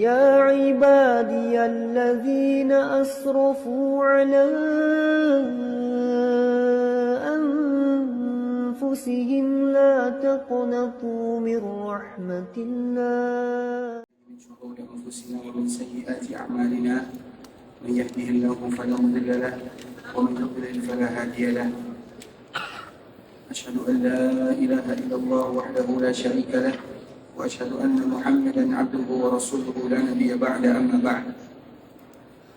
يا عبادي الذين أسرفوا على أنفسهم لا تقنطوا من رحمة الله من شرور أنفسنا ومن سيئات أعمالنا من يهده الله فلا مضل له ومن يضلل فلا هادي له أشهد أن لا إله إلا الله وحده لا شريك له وأشهد أن محمدا عبده ورسوله لا نبي بعد أما بعد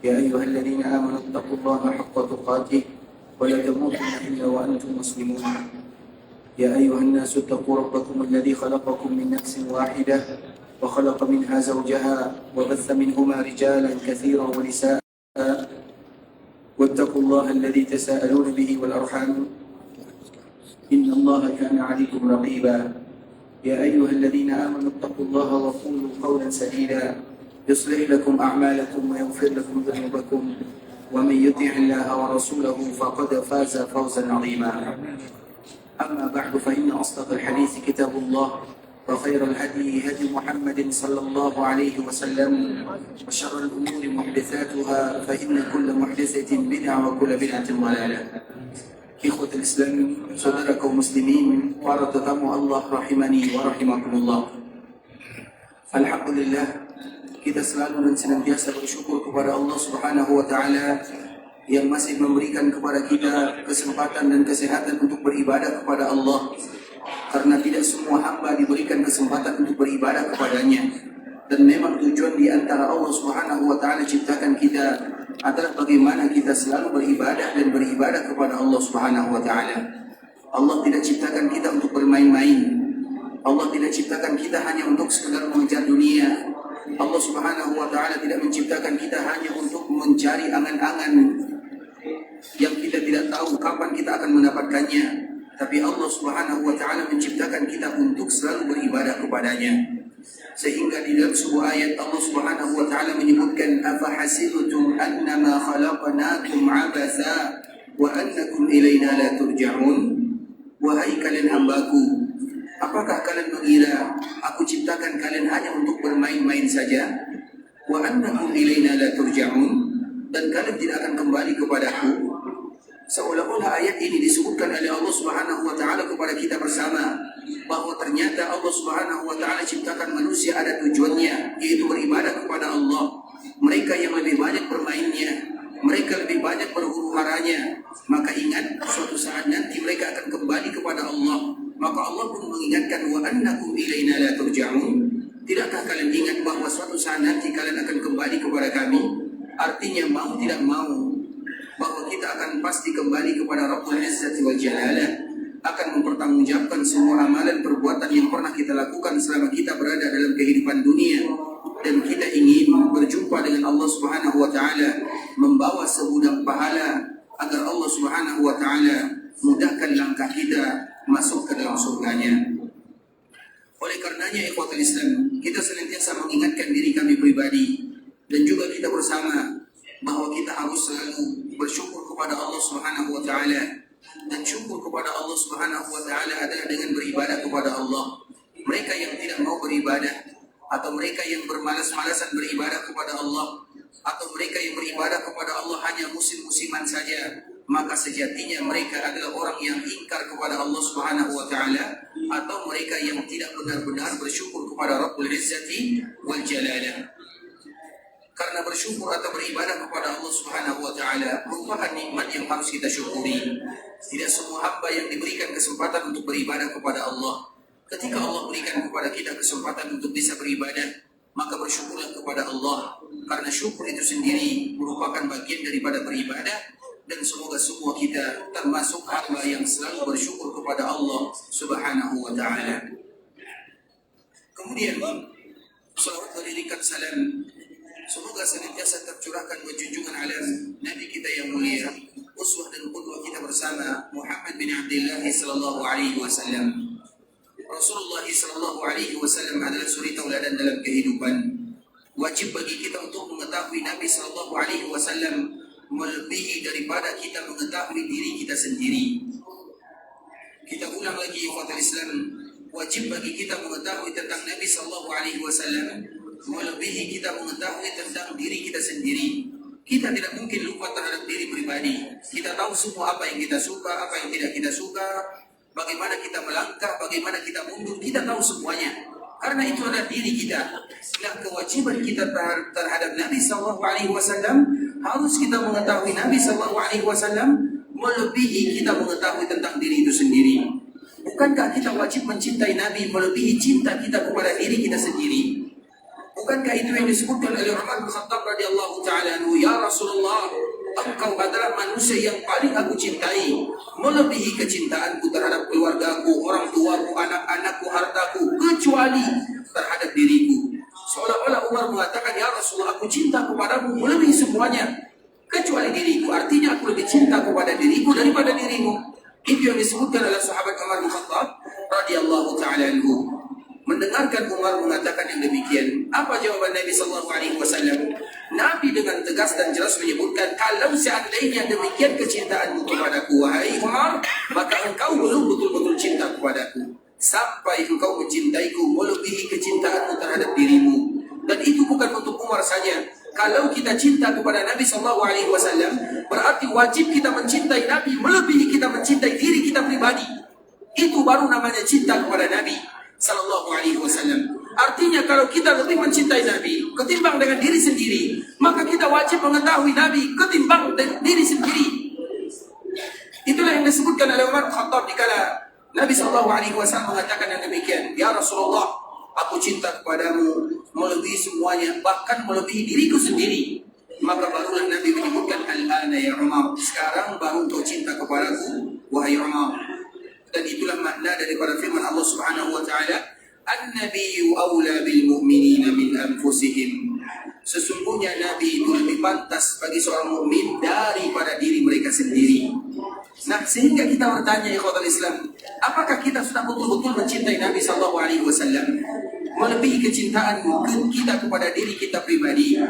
يا أيها الذين آمنوا اتقوا الله حق تقاته ولا تموتن إلا وأنتم مسلمون يا أيها الناس اتقوا ربكم الذي خلقكم من نفس واحدة وخلق منها زوجها وبث منهما رجالا كثيرا ونساء واتقوا الله الذي تساءلون به والأرحام إن الله كان عليكم رقيبا يا أيها الذين آمنوا اتقوا الله وقولوا قولا سديدا يصلح لكم أعمالكم ويغفر لكم ذنوبكم ومن يطع الله ورسوله فقد فاز فوزا عظيما أما بعد فإن أصدق الحديث كتاب الله وخير الهدي هدي محمد صلى الله عليه وسلم وشر الأمور محدثاتها فإن كل محدثة بدعة وكل بدعة ضلالة. Ikhwatul Islam, saudara kaum muslimin, para tetamu Allah rahimani wa rahimakumullah. Alhamdulillah, kita selalu dan senantiasa bersyukur kepada Allah Subhanahu wa taala yang masih memberikan kepada kita kesempatan dan kesehatan untuk beribadah kepada Allah. Karena tidak semua hamba diberikan kesempatan untuk beribadah kepadanya. Dan memang tujuan di antara Allah Subhanahu wa taala ciptakan kita adalah bagaimana kita selalu beribadah dan beribadah kepada Allah Subhanahu wa taala. Allah tidak ciptakan kita untuk bermain-main. Allah tidak ciptakan kita hanya untuk sekedar mengejar dunia. Allah Subhanahu wa taala tidak menciptakan kita hanya untuk mencari angan-angan yang kita tidak tahu kapan kita akan mendapatkannya. Tapi Allah Subhanahu wa taala menciptakan kita untuk selalu beribadah kepadanya. Sehingga di dalam sebuah ayat Allah Subhanahu wa taala menyebutkan afahasibtum annama khalaqnakum abatha wa annakum ilaina la turja'un. Wahai kalian hambaku, apakah kalian mengira aku ciptakan kalian hanya untuk bermain-main saja? Wa annakum ilaina la turja'un, dan kalian tidak akan kembali kepadaku. Seolah-olah ayat ini disebutkan oleh Allah Subhanahu wa taala kepada kita bersama bahwa ternyata Allah Subhanahu wa taala ciptakan manusia ada tujuannya, yaitu beribadah kepada Allah. Mereka yang lebih banyak bermainnya, mereka lebih banyak berhuru-haranya, maka ingat suatu saat nanti mereka akan kembali kepada Allah. Maka Allah pun mengingatkan wa annakum ilaina la turja'un. Tidakkah kalian ingat bahwa suatu saat nanti kalian akan kembali kepada kami? Artinya mau tidak mau bahwa kita akan pasti kembali kepada Rabbul Izzati wal Jalalah, akan mempertanggungjawabkan semua amalan perbuatan yang pernah kita lakukan selama kita berada dalam kehidupan dunia, dan kita ingin berjumpa dengan Allah Subhanahu wa taala, membawa segudang pahala agar Allah Subhanahu wa taala mudahkan langkah kita masuk ke dalam surganya. Oleh karenanya ikhwatul Islam, kita senantiasa mengingatkan diri kami pribadi dan juga kita bersama bahwa kita harus selalu bersyukur kepada Allah Subhanahu wa taala, dan syukur kepada Allah Subhanahu wa taala adalah dengan beribadah kepada Allah. Mereka yang tidak mau beribadah, atau mereka yang bermalas-malasan beribadah kepada Allah, atau mereka yang beribadah kepada Allah hanya musim-musiman saja, maka sejatinya mereka adalah orang yang ingkar kepada Allah Subhanahu wa taala, atau mereka yang tidak benar-benar bersyukur kepada Rabbul Izzati wal Jalalah. Karena bersyukur atau beribadah kepada Allah Subhanahu wa taala merupakan nikmat yang harus kita syukuri. Tidak semua hamba yang diberikan kesempatan untuk beribadah kepada Allah. Ketika Allah berikan kepada kita kesempatan untuk bisa beribadah, maka bersyukurlah kepada Allah. Karena syukur itu sendiri merupakan bagian daripada beribadah, dan semoga semua kita termasuk hamba yang selalu bersyukur kepada Allah Subhanahu wa taala. Kemudian salawat berikan salam semoga senantiasa tercurahkan buat junjungan alam Nabi kita yang mulia, uswah dan qudwah kita bersama, Muhammad bin Abdullah sallallahu alaihi wasallam. Rasulullah sallallahu alaihi wasallam adalah suri tauladan dalam kehidupan. Wajib bagi kita untuk mengetahui Nabi sallallahu alaihi wasallam melebihi daripada kita mengetahui diri kita sendiri. Kita ulang lagi ikhwatul Islam, wajib bagi kita mengetahui tentang Nabi sallallahu alaihi wasallam melebihi kita mengetahui tentang diri kita sendiri. Kita tidak mungkin lupa terhadap diri pribadi. Kita tahu semua apa yang kita suka, apa yang tidak kita suka, bagaimana kita melangkah, bagaimana kita mundur, kita tahu semuanya. Karena itu adalah diri kita. Nah, kewajiban kita terhadap Nabi SAW harus kita mengetahui Nabi SAW melebihi kita mengetahui tentang diri itu sendiri. Bukankah kita wajib mencintai Nabi melebihi cinta kita kepada diri kita sendiri? Bukankah itu yang disebutkan oleh Umar bin Khattab radhiyallahu taala anhu, ya Rasulullah, engkau adalah manusia yang paling aku cintai, melebihi kecintaanku terhadap keluargaku, orang tuaku, anak-anakku, hartaku, kecuali terhadap diriku. Seolah-olah Umar mengatakan, ya Rasulullah, aku cinta kepadamu melebihi semuanya, kecuali diriku. Artinya aku lebih cinta kepada diriku daripada dirimu. Itu yang disebutkan oleh sahabat Umar bin Khattab radhiyallahu taala anhu. Mendengarkan Umar mengatakan yang demikian, apa jawaban Nabi SAW? Nabi dengan tegas dan jelas menyebutkan, kalau seandainya demikian kecintaanmu kepadaku, wahai Umar, maka engkau belum betul-betul cinta kepadaku. Sampai engkau mencintaiku melebihi kecintaanmu terhadap dirimu. Dan itu bukan untuk Umar saja. Kalau kita cinta kepada Nabi SAW, berarti wajib kita mencintai Nabi melebihi kita mencintai diri kita pribadi. Itu baru namanya cinta kepada Nabi Sallallahu Alaihi Wasallam. Artinya kalau kita lebih mencintai Nabi ketimbang dengan diri sendiri, maka kita wajib mengetahui Nabi ketimbang diri sendiri. Itulah yang disebutkan oleh Umar Khattab dikala Nabi Sallallahu Alaihi Wasallam mengatakan yang demikian, ya Rasulullah, aku cinta kepadamu melebihi semuanya, bahkan melebihi diriku sendiri. Maka barulah Nabi menyebutkan, al-ana ya Umar, sekarang baru kau cinta kepadaku, wahai Umar. Dan itulah makna daripada firman Allah Subhanahu wa taala, an-nabiyyu aula bil mu'minina min anfusihim. Sesungguhnya Nabi itu lebih pantas bagi seorang mukmin daripada diri mereka sendiri. Nah, sehingga kita bertanya, ikhwatul Islam, apakah kita sudah betul-betul mencintai Nabi sallallahu alaihi wasallam melebihi kecintaan kita kepada diri kita pribadi?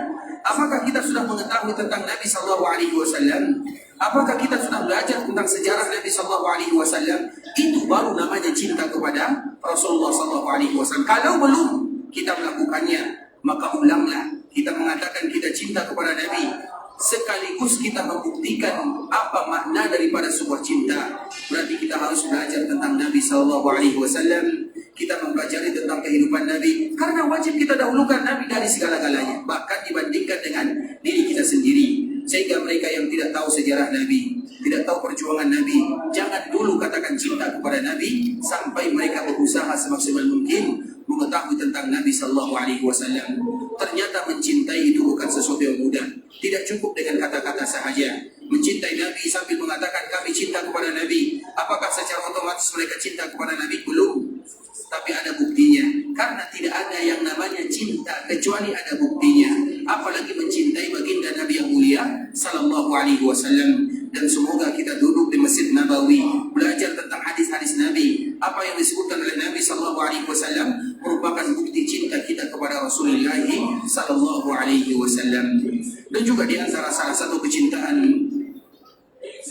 Apakah kita sudah mengetahui tentang Nabi sallallahu alaihi wasallam? Apakah kita sudah belajar tentang sejarah Nabi sallallahu alaihi wasallam? Itu baru namanya cinta kepada Rasulullah sallallahu alaihi wasallam. Kalau belum kita melakukannya, maka ulanglah kita mengatakan kita cinta kepada Nabi, sekaligus kita membuktikan apa makna daripada sebuah cinta. Berarti kita harus belajar tentang Nabi sallallahu alaihi wasallam. Kita mempelajari tentang kehidupan Nabi, karena wajib kita dahulukan Nabi dari segala-galanya, bahkan dibandingkan dengan diri kita sendiri. Sehingga mereka yang tidak tahu sejarah Nabi, tidak tahu perjuangan Nabi, jangan dulu katakan cinta kepada Nabi sampai mereka berusaha semaksimal mungkin mengetahui tentang Nabi sallallahu alaihi wasallam. Ternyata mencintai itu bukan sesuatu yang mudah. Tidak cukup dengan kata-kata sahaja. Mencintai Nabi sambil mengatakan kami cinta kepada Nabi, apakah secara otomatis mereka cinta kepada Nabi? Belum. Tapi ada buktinya. Karena tidak ada yang namanya cinta kecuali ada buktinya. Apalagi mencintai baginda Nabi yang mulia sallallahu alaihi wasallam. Dan semoga kita duduk di Masjid Nabawi, belajar tentang hadis-hadis Nabi. Apa yang disebutkan oleh Nabi sallallahu alaihi wasallam merupakan bukti cinta kita kepada Rasulullah sallallahu alaihi wasallam. Dan juga di antara salah satu kecintaan,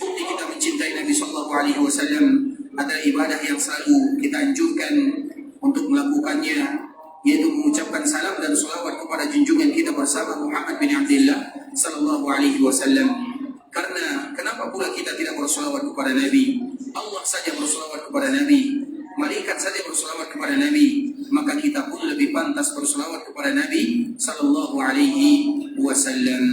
bukti kita mencintai Nabi sallallahu alaihi wasallam adalah ibadah yang selalu kita anjurkan untuk melakukannya, yaitu mengucapkan salam dan salawat kepada junjungan kita bersama Muhammad bin Abdullah sallallahu alaihi wasallam. Karena kenapa pula kita tidak bersalawat kepada Nabi? Allah saja bersalawat kepada Nabi, malaikat saja bersalawat kepada Nabi, maka kita pun lebih pantas bersalawat kepada Nabi sallallahu alaihi wasallam.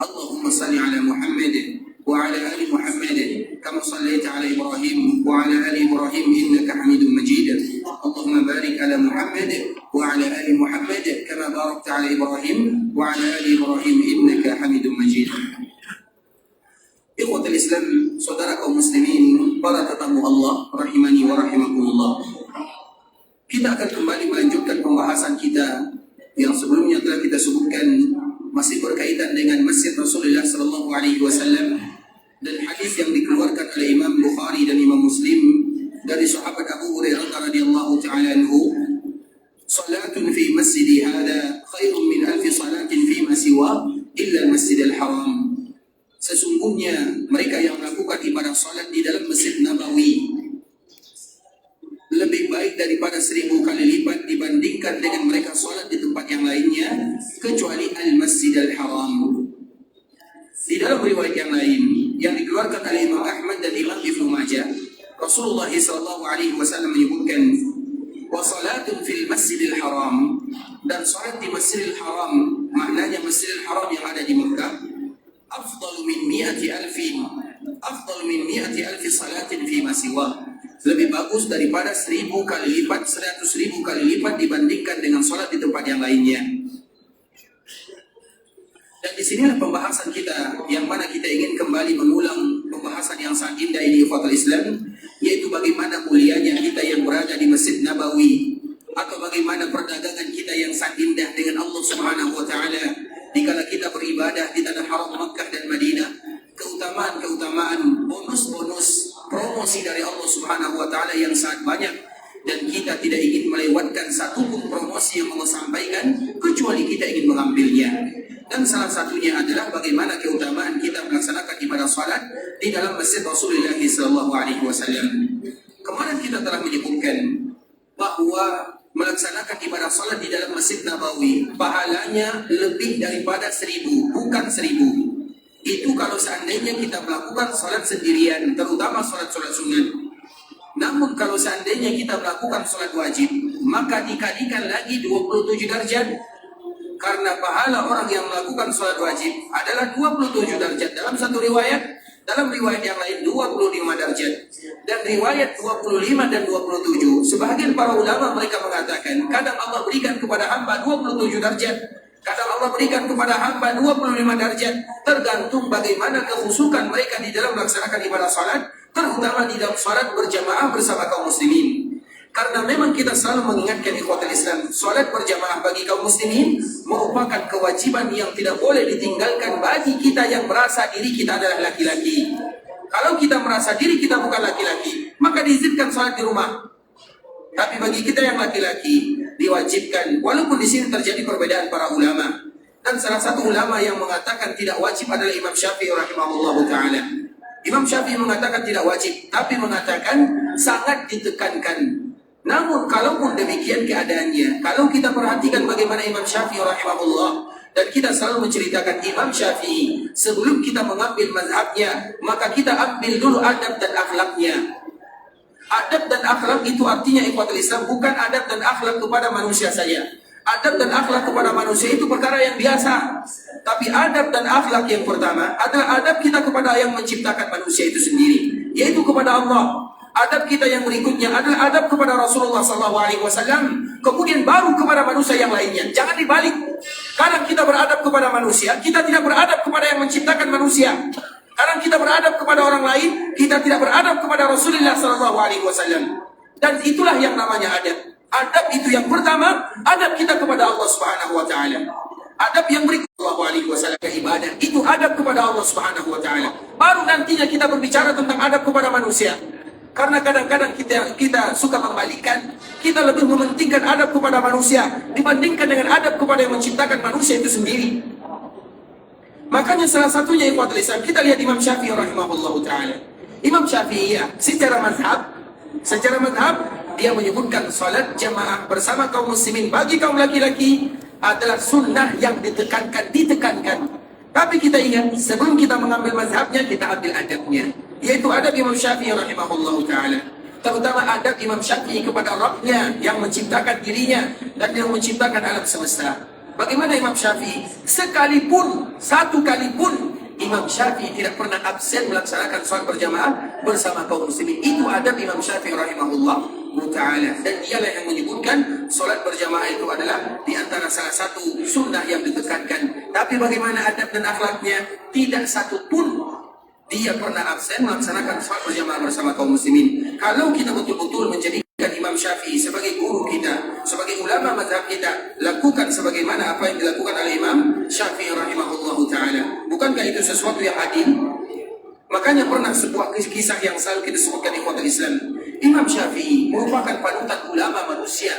Allahumma salli ala Muhammad وعلى آل محمد كما صليت على إبراهيم وعلى آل إبراهيم إنك حميد مجيد اللهم بارك على محمد وعلى آل محمد كما باركت على إبراهيم وعلى آل إبراهيم إنك حميد مجيد. Ikhwatul Islam, saudara kaum muslimin, para tetamu Allah rahimani wa rahimakumullah. Kita akan kembali melanjutkan pembahasan kita yang sebelumnya telah kita sebutkan, masih berkaitan dengan Masjid Rasulullah sallallahu alaihi wasallam dan hadis yang dikeluarkan oleh Imam Bukhari dan Imam Muslim dari sahabat Abu Hurairah radhiyallahu taala anhu, salatun fi masjidi hadha khairun min alfi salatin fi ma siwa illa al-Masjidil Haram. Sesungguhnya mereka yang melakukan ibadah salat di dalam Masjid Nabawi lebih baik daripada 1000 kali lipat dibanding dibandingkan dengan mereka solat di tempat yang lainnya kecuali Al-Masjidil Haram. Di dalam riwayat yang lain yang dikeluarkan oleh Imam Ahmad dan Imam Ibnu Majah, Rasulullah SAW menyebutkan, wa salatun fil Masjidil Haram, dan salat di Masjidil Haram, maknanya Masjidil Haram yang ada di Mekah, afdalu min mi'ati alfi salatin fi ma siwa, lebih bagus daripada 1000 kali lipat, 100.000 kali lipat dibandingkan dengan salat di tempat yang lainnya. Dan di sinilah pembahasan kita yang mana kita ingin kembali mengulang pembahasan yang sangat indah ini, ikhwatul Islam, yaitu bagaimana mulianya kita yang berada di Masjid Nabawi, atau bagaimana perdagangan kita yang sangat indah dengan Allah Subhanahu wa taala dikala kita beribadah di tanah haram Makkah dan Madinah. Keutamaan, bonus-bonus, promosi dari Allah Subhanahu wa taala yang sangat banyak, dan kita tidak ingin melewatkan satupun promosi yang Allah sampaikan kecuali kita ingin mengambilnya. Dan salah satunya adalah bagaimana keutamaan kita melaksanakan ibadah salat di dalam Masjid Rasulullah SAW. Kemarin kita telah menyebutkan bahwa melaksanakan ibadah salat di dalam Masjid Nabawi pahalanya lebih daripada 1000, bukan 1000. Itu kalau seandainya kita melakukan salat sendirian, terutama salat-salat sunat. Namun kalau seandainya kita melakukan salat wajib, maka dikalikan lagi 27 derajat. Karena pahala orang yang melakukan salat wajib adalah 27 derajat dalam satu riwayat, dalam riwayat yang lain 25 derajat. Dan riwayat 25 dan 27, sebagian para ulama mereka mengatakan kadang Allah berikan kepada hamba 27 derajat, kadang Allah berikan kepada hamba 25 derajat, tergantung bagaimana kekhusukan mereka di dalam melaksanakan ibadah salat, terutama di dalam salat berjamaah bersama kaum muslimin. Karena memang kita selalu mengingatkan ikhwatul Islam, salat berjamaah bagi kaum muslimin merupakan kewajiban yang tidak boleh ditinggalkan bagi kita yang merasa diri kita adalah laki-laki. Kalau kita merasa diri kita bukan laki-laki, maka diizinkan salat di rumah. Tapi bagi kita yang laki-laki diwajibkan, walaupun di sini terjadi perbedaan para ulama. Dan salah satu ulama yang mengatakan tidak wajib adalah Imam Syafi'i rahimahullahu taala. Imam Syafi'i mengatakan tidak wajib, tapi mengatakan sangat ditekankan. Namun kalaupun demikian keadaannya, kalau kita perhatikan bagaimana Imam Syafi'i rahimahullah, dan kita selalu menceritakan Imam Syafi'i, sebelum kita mengambil mazhabnya, maka kita ambil dulu adab dan akhlaknya. Adab dan akhlak itu artinya ikhwatul Islam bukan adab dan akhlak kepada manusia saja. Adab dan akhlak kepada manusia itu perkara yang biasa. Tapi adab dan akhlak yang pertama adalah adab kita kepada yang menciptakan manusia itu sendiri, yaitu kepada Allah. Adab kita yang berikutnya adalah adab kepada Rasulullah SAW. Kemudian baru kepada manusia yang lainnya. Jangan dibalik. Kadang kita beradab kepada manusia, kita tidak beradab kepada yang menciptakan manusia. Kadang kita beradab kepada orang lain, kita tidak beradab kepada Rasulullah SAW. Dan itulah yang namanya adab. Adab itu yang pertama, adab kita kepada Allah Subhanahu Wa Taala. Adab yang berikutnya SAW ibadah, itu adab kepada Allah Subhanahu Wa Taala. Baru nantinya kita berbicara tentang adab kepada manusia. Karena kadang-kadang kita suka membalikan, kita lebih mementingkan adab kepada manusia dibandingkan dengan adab kepada yang menciptakan manusia itu sendiri. Makanya salah satunya ikhwatul Islam, kita lihat Imam Syafi'i rahimahullahu taala. Imam Syafi'i ya, secara madhab dia menyebutkan salat jamaah bersama kaum muslimin bagi kaum laki-laki adalah sunnah yang ditekankan. Tapi kita ingat, sebelum kita mengambil mazhabnya, kita ambil adabnya, yaitu adab Imam Syafi'i rahimahullahu ta'ala. Terutama adab Imam Syafi'i kepada Rabbnya yang menciptakan dirinya dan yang menciptakan alam semesta. Bagaimana Imam Syafi'i? Satu kali pun Imam Syafi'i tidak pernah absen melaksanakan sholat berjamaah bersama kaum muslimin. Itu adab Imam Syafi'i rahimahullahu ta'ala. Dan dialah yang menyebutkan sholat berjamaah itu adalah di antara salah satu sunnah yang ditekankan. Tapi bagaimana adab dan akhlaknya? Tidak satu pun dia pernah absen melaksanakan sholat berjamaah bersama kaum muslimin. Kalau kita betul-betul menjadikan Imam Syafi'i sebagai guru kita, sebagai ulama mazhab kita, lakukan sebagaimana apa yang dilakukan oleh Imam Syafi'i rahimahullahu ta'ala. Bukankah itu sesuatu yang adil? Makanya pernah sebuah kisah yang selalu kita sebutkan di ikhwatul Islam. Imam Syafi'i merupakan panutan ulama manusia.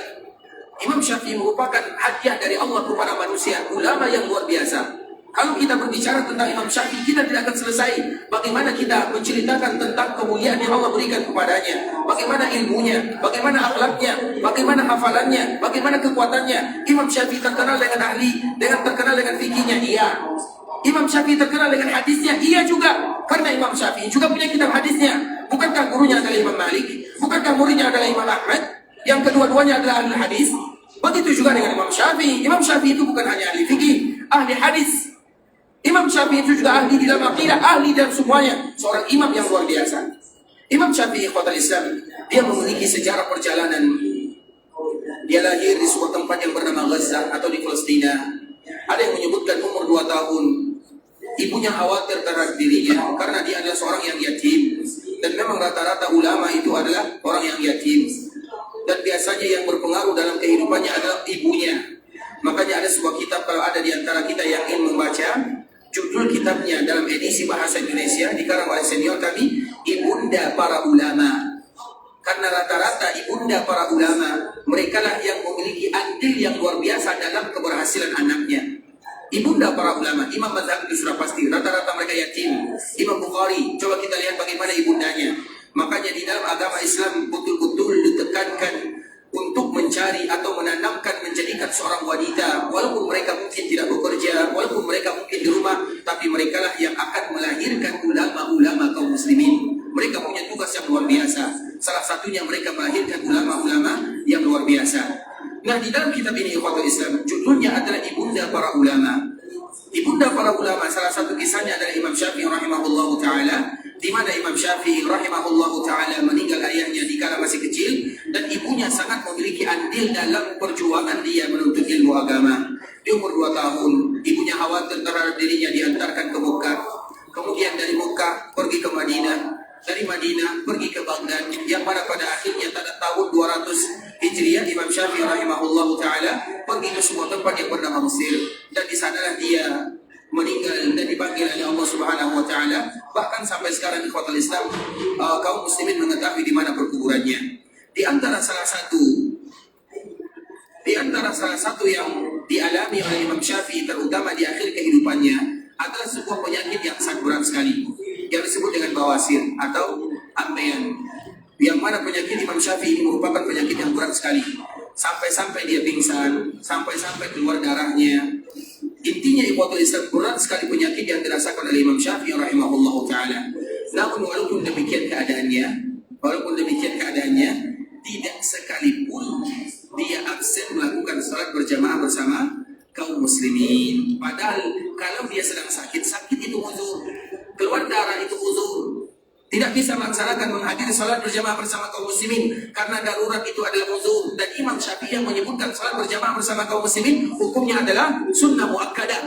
Imam Syafi'i merupakan hadiah dari Allah kepada manusia, ulama yang luar biasa. Kalau kita berbicara tentang Imam Syafi'i, kita tidak akan selesai. Bagaimana kita menceritakan tentang kemuliaan yang Allah berikan kepadanya, bagaimana ilmunya, bagaimana akhlaknya, bagaimana hafalannya, bagaimana kekuatannya. Imam Syafi'i terkenal dengan terkenal dengan fikihnya, iya. Imam Syafi'i terkenal dengan hadisnya, iya juga. Karena Imam Syafi'i juga punya kitab hadisnya. Bukankah gurunya adalah Imam Malik? Bukankah muridnya adalah Imam Ahmad? Yang kedua-duanya adalah ahli hadis. Begitu juga dengan Imam Syafi'i. Imam Syafi'i itu bukan hanya ahli fikih, ahli hadis. Imam Syafi'i itu juga ahli di dalam akidah, ahli dan semuanya. Seorang imam yang luar biasa. Imam Syafi'i ikhwatal Islam, dia memiliki sejarah perjalanan. Dia lahir di sebuah tempat yang bernama Gaza atau di Palestina. Ada yang menyebutkan umur 2 tahun. Ibunya khawatir terhadap dirinya karena dia adalah seorang yang yatim. Dan memang rata-rata ulama itu adalah orang yang yatim. Dan biasanya yang berpengaruh dalam kehidupannya adalah ibunya. Makanya ada sebuah kitab, kalau ada di antara kita yang ingin membaca, judul kitabnya dalam edisi bahasa Indonesia dikarang oleh senior kami, Ibunda Para Ulama. Karena rata-rata ibunda para ulama, merekalah yang memiliki andil yang luar biasa dalam keberhasilan anaknya. Ibunda para ulama, Imam Mazhab itu sudah pasti, rata-rata mereka yatim. Imam Bukhari, coba kita lihat bagaimana ibundanya. Makanya di dalam agama Islam betul-betul ditekankan untuk mencari atau menanamkan, menjadikan seorang wanita, walaupun mereka mungkin tidak bekerja, walaupun mereka mungkin di rumah, tapi merekalah yang akan melahirkan ulama-ulama kaum muslimin. Mereka punya tugas yang luar biasa. Salah satunya mereka melahirkan ulama-ulama yang luar biasa. Nah, di dalam kitab ini ikhwatul Islam, judulnya adalah Ibunda Para Ulama. Ibunda para ulama, salah satu kisahnya adalah Imam Syafi'i rahimahullahu ta'ala, di mana Imam Syafi'i rahimahullahu ta'ala meninggal ayahnya di kala masih kecil, dan ibunya sangat memiliki andil dalam perjuangan dia menuntut ilmu agama. Di umur 2 tahun, ibunya khawatir terhadap dirinya, diantarkan ke Mekah. Kemudian dari Mekah pergi ke Madinah, dari Madinah pergi ke Baghdad, yang mana pada akhirnya pada tahun 200 Hijriah Imam Syafi'i rahimahullahu ta'ala pergi ke sebuah tempat yang bernama Mesir, dan di sanalah dia meninggal dan dipanggil oleh Allah Subhanahu wa taala. Bahkan sampai sekarang ikhwatul Islam, kaum muslimin mengetahui di mana perkuburannya. Di antara salah satu yang dialami oleh Imam Syafi'i, terutama di akhir kehidupannya, adalah sebuah penyakit yang sangat berat sekali, yang disebut dengan bawasir atau ambeien. Yang mana penyakit Imam Syafi'i ini merupakan penyakit yang berat sekali. Sampai-sampai dia pingsan, sampai-sampai keluar darahnya. Intinya ikhwatul Islam, berat sekali penyakit yang dirasakan oleh Imam Syafi'i rahimahullahu ta'ala. Namun walaupun demikian keadaannya, tidak sekalipun dia absen melakukan salat berjamaah bersama kaum muslimin. Padahal kalau dia sedang sakit itu uzur. Keluar darah itu uzur. Tidak bisa melaksanakan menghadiri salat berjamaah bersama kaum muslimin karena darurat itu adalah uzur. Dan Imam Syafi'i yang menyebutkan salat berjamaah bersama kaum muslimin hukumnya adalah sunnah muakkadah.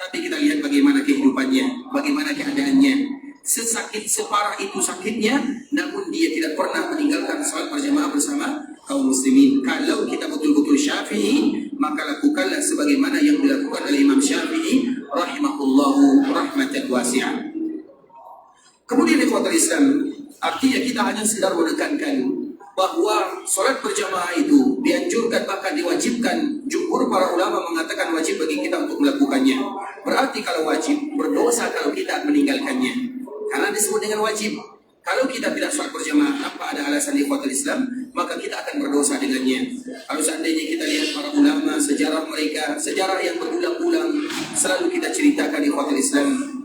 Tapi kita lihat bagaimana kehidupannya, bagaimana keadaannya. Sesakit separah itu sakitnya, namun dia tidak pernah meninggalkan salat berjamaah bersama kaum muslimin. Kalau kita betul-betul Syafi'i, maka lakukanlah sebagaimana yang dilakukan oleh Imam Syafi'i rahimahullahu rahmatan wasi'ah. Kemudian ikhwatul Islam, artinya kita hanya sekedar menekankan bahwa sholat berjamaah itu dianjurkan, bahkan diwajibkan. Jumhur para ulama mengatakan wajib bagi kita untuk melakukannya. Berarti kalau wajib, berdosa kalau kita meninggalkannya. Karena disebut dengan wajib. Kalau kita tidak sholat berjamaah tanpa ada alasan ikhwatul Islam, maka kita akan berdosa dengannya. Kalau seandainya kita lihat para ulama, sejarah mereka, sejarah yang berulang-ulang selalu kita ceritakan ikhwatul Islam.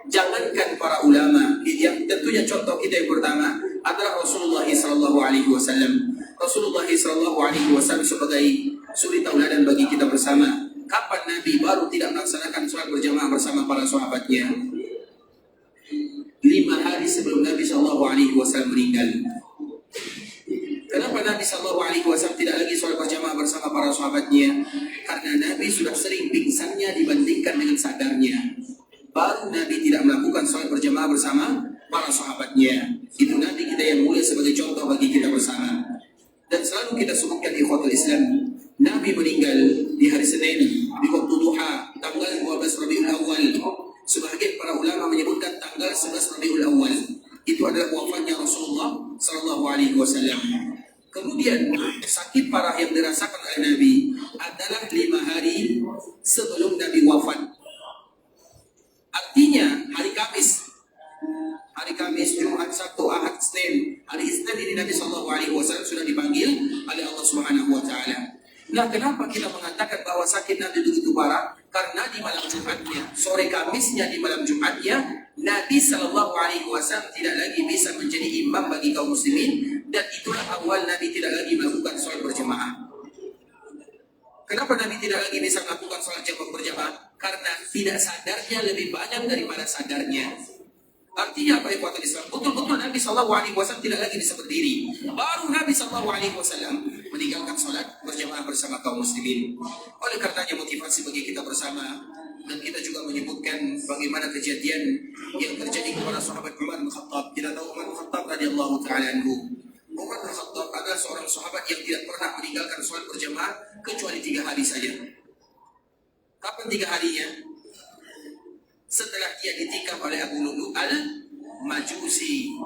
Jangankan para ulama, yang tentunya contoh kita yang pertama adalah Rasulullah SAW. Rasulullah SAW sebagai suri tauladan bagi kita bersama. Kapan Nabi baru tidak melaksanakan sholat berjamaah bersama para sahabatnya? 5 hari sebelum Nabi SAW meninggal. Kenapa Nabi SAW tidak lagi sholat berjamaah bersama para sahabatnya? Karena Nabi sudah sering pingsannya dibandingkan dengan sadarnya. Baru Nabi tidak melakukan sholat berjamaah bersama para sahabatnya. Itu Nabi kita yang mulia sebagai contoh bagi kita bersama. Dan selalu kita sebutkan ikhwatul Islam, Nabi meninggal di hari Senin, di waktu duha, tanggal 12 Rabiul Awal. Sebagian para ulama menyebutkan tanggal 11 Rabiul Awal. Itu adalah wafatnya Rasulullah SAW. Kemudian sakit parah yang dirasakan oleh Nabi adalah 5 hari sebelum Nabi wafat. Nah, kenapa kita mengatakan bahwa sakit Nabi begitu parah? Karena di malam Jumatnya, sore Kamisnya di malam Jumatnya, Nabi Shallallahu Alaihi Wasallam tidak lagi bisa menjadi imam bagi kaum muslimin, dan itulah awal Nabi tidak lagi melakukan sholat berjamaah. Kenapa Nabi tidak lagi bisa melakukan sholat jamaah berjamaah? Karena tidak sadarnya lebih banyak daripada sadarnya. Artinya apa ikhwatul Islam? Betul-betul Nabi SAW tidak lagi bisa berdiri. Baru Nabi SAW meninggalkan sholat berjamaah bersama kaum muslimin. Oleh karenanya motivasi bagi kita bersama, dan kita juga menyebutkan bagaimana kejadian yang terjadi kepada sahabat Umar bin Khattab. Kita tahu Umar bin Khattab radhiyallahu ta'ala anhu. Umar bin Khattab adalah seorang sahabat yang tidak pernah meninggalkan sholat berjamaah kecuali 3 hari saja. Kapan 3 harinya? Setelah dia ditikam oleh Abu Lulu al-Majusi.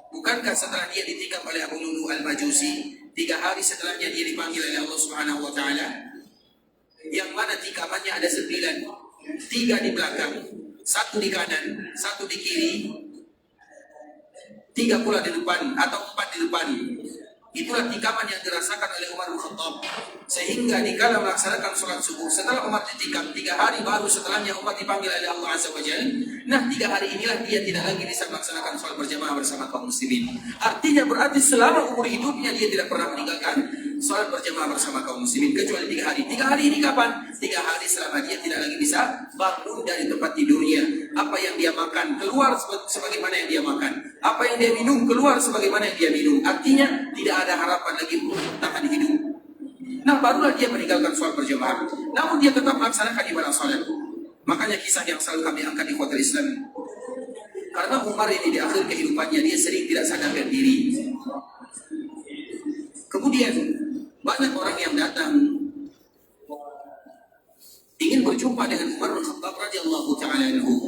Bukankah setelah dia ditikam oleh Abu Lulu al-Majusi, 3 hari setelahnya dia dipanggil oleh Allah Subhanahu wa Ta'ala, yang mana tikamannya ada 9, 3 di belakang, 1 di kanan, 1 di kiri, 3 pula di depan, atau 4 di depan. Itulah tikaman yang dirasakan oleh Umar bin Khattab. Sehingga dikala melaksanakan sholat subuh, setelah Umar ditikam 3 hari baru setelahnya Umar dipanggil oleh Allah Azza wa Jalla. Nah, 3 hari inilah dia tidak lagi bisa melaksanakan sholat berjamaah bersama kaum muslimin. Artinya berarti selama umur hidupnya dia tidak pernah meninggalkan sholat berjamaah bersama kaum muslimin kecuali 3 hari. 3 hari ini kapan? 3 hari selama dia tidak lagi bisa bangun dari tempat tidurnya. Apa yang dia makan keluar sebagaimana yang dia makan. Apa yang dia minum keluar sebagaimana yang dia minum. Artinya tidak ada harapan lagi untuk tahan hidup. Nah, barulah dia meninggalkan sholat berjamaah. Namun dia tetap melaksanakan ibadah sholat. Makanya kisah yang selalu kami angkat di ikhwatul Islam. Karena Umar ini di akhir kehidupannya dia sering tidak sadarkan diri. Kemudian banyak orang yang datang ingin berjumpa dengan Umar bin Khattab radhiyallahu ta'ala anhu.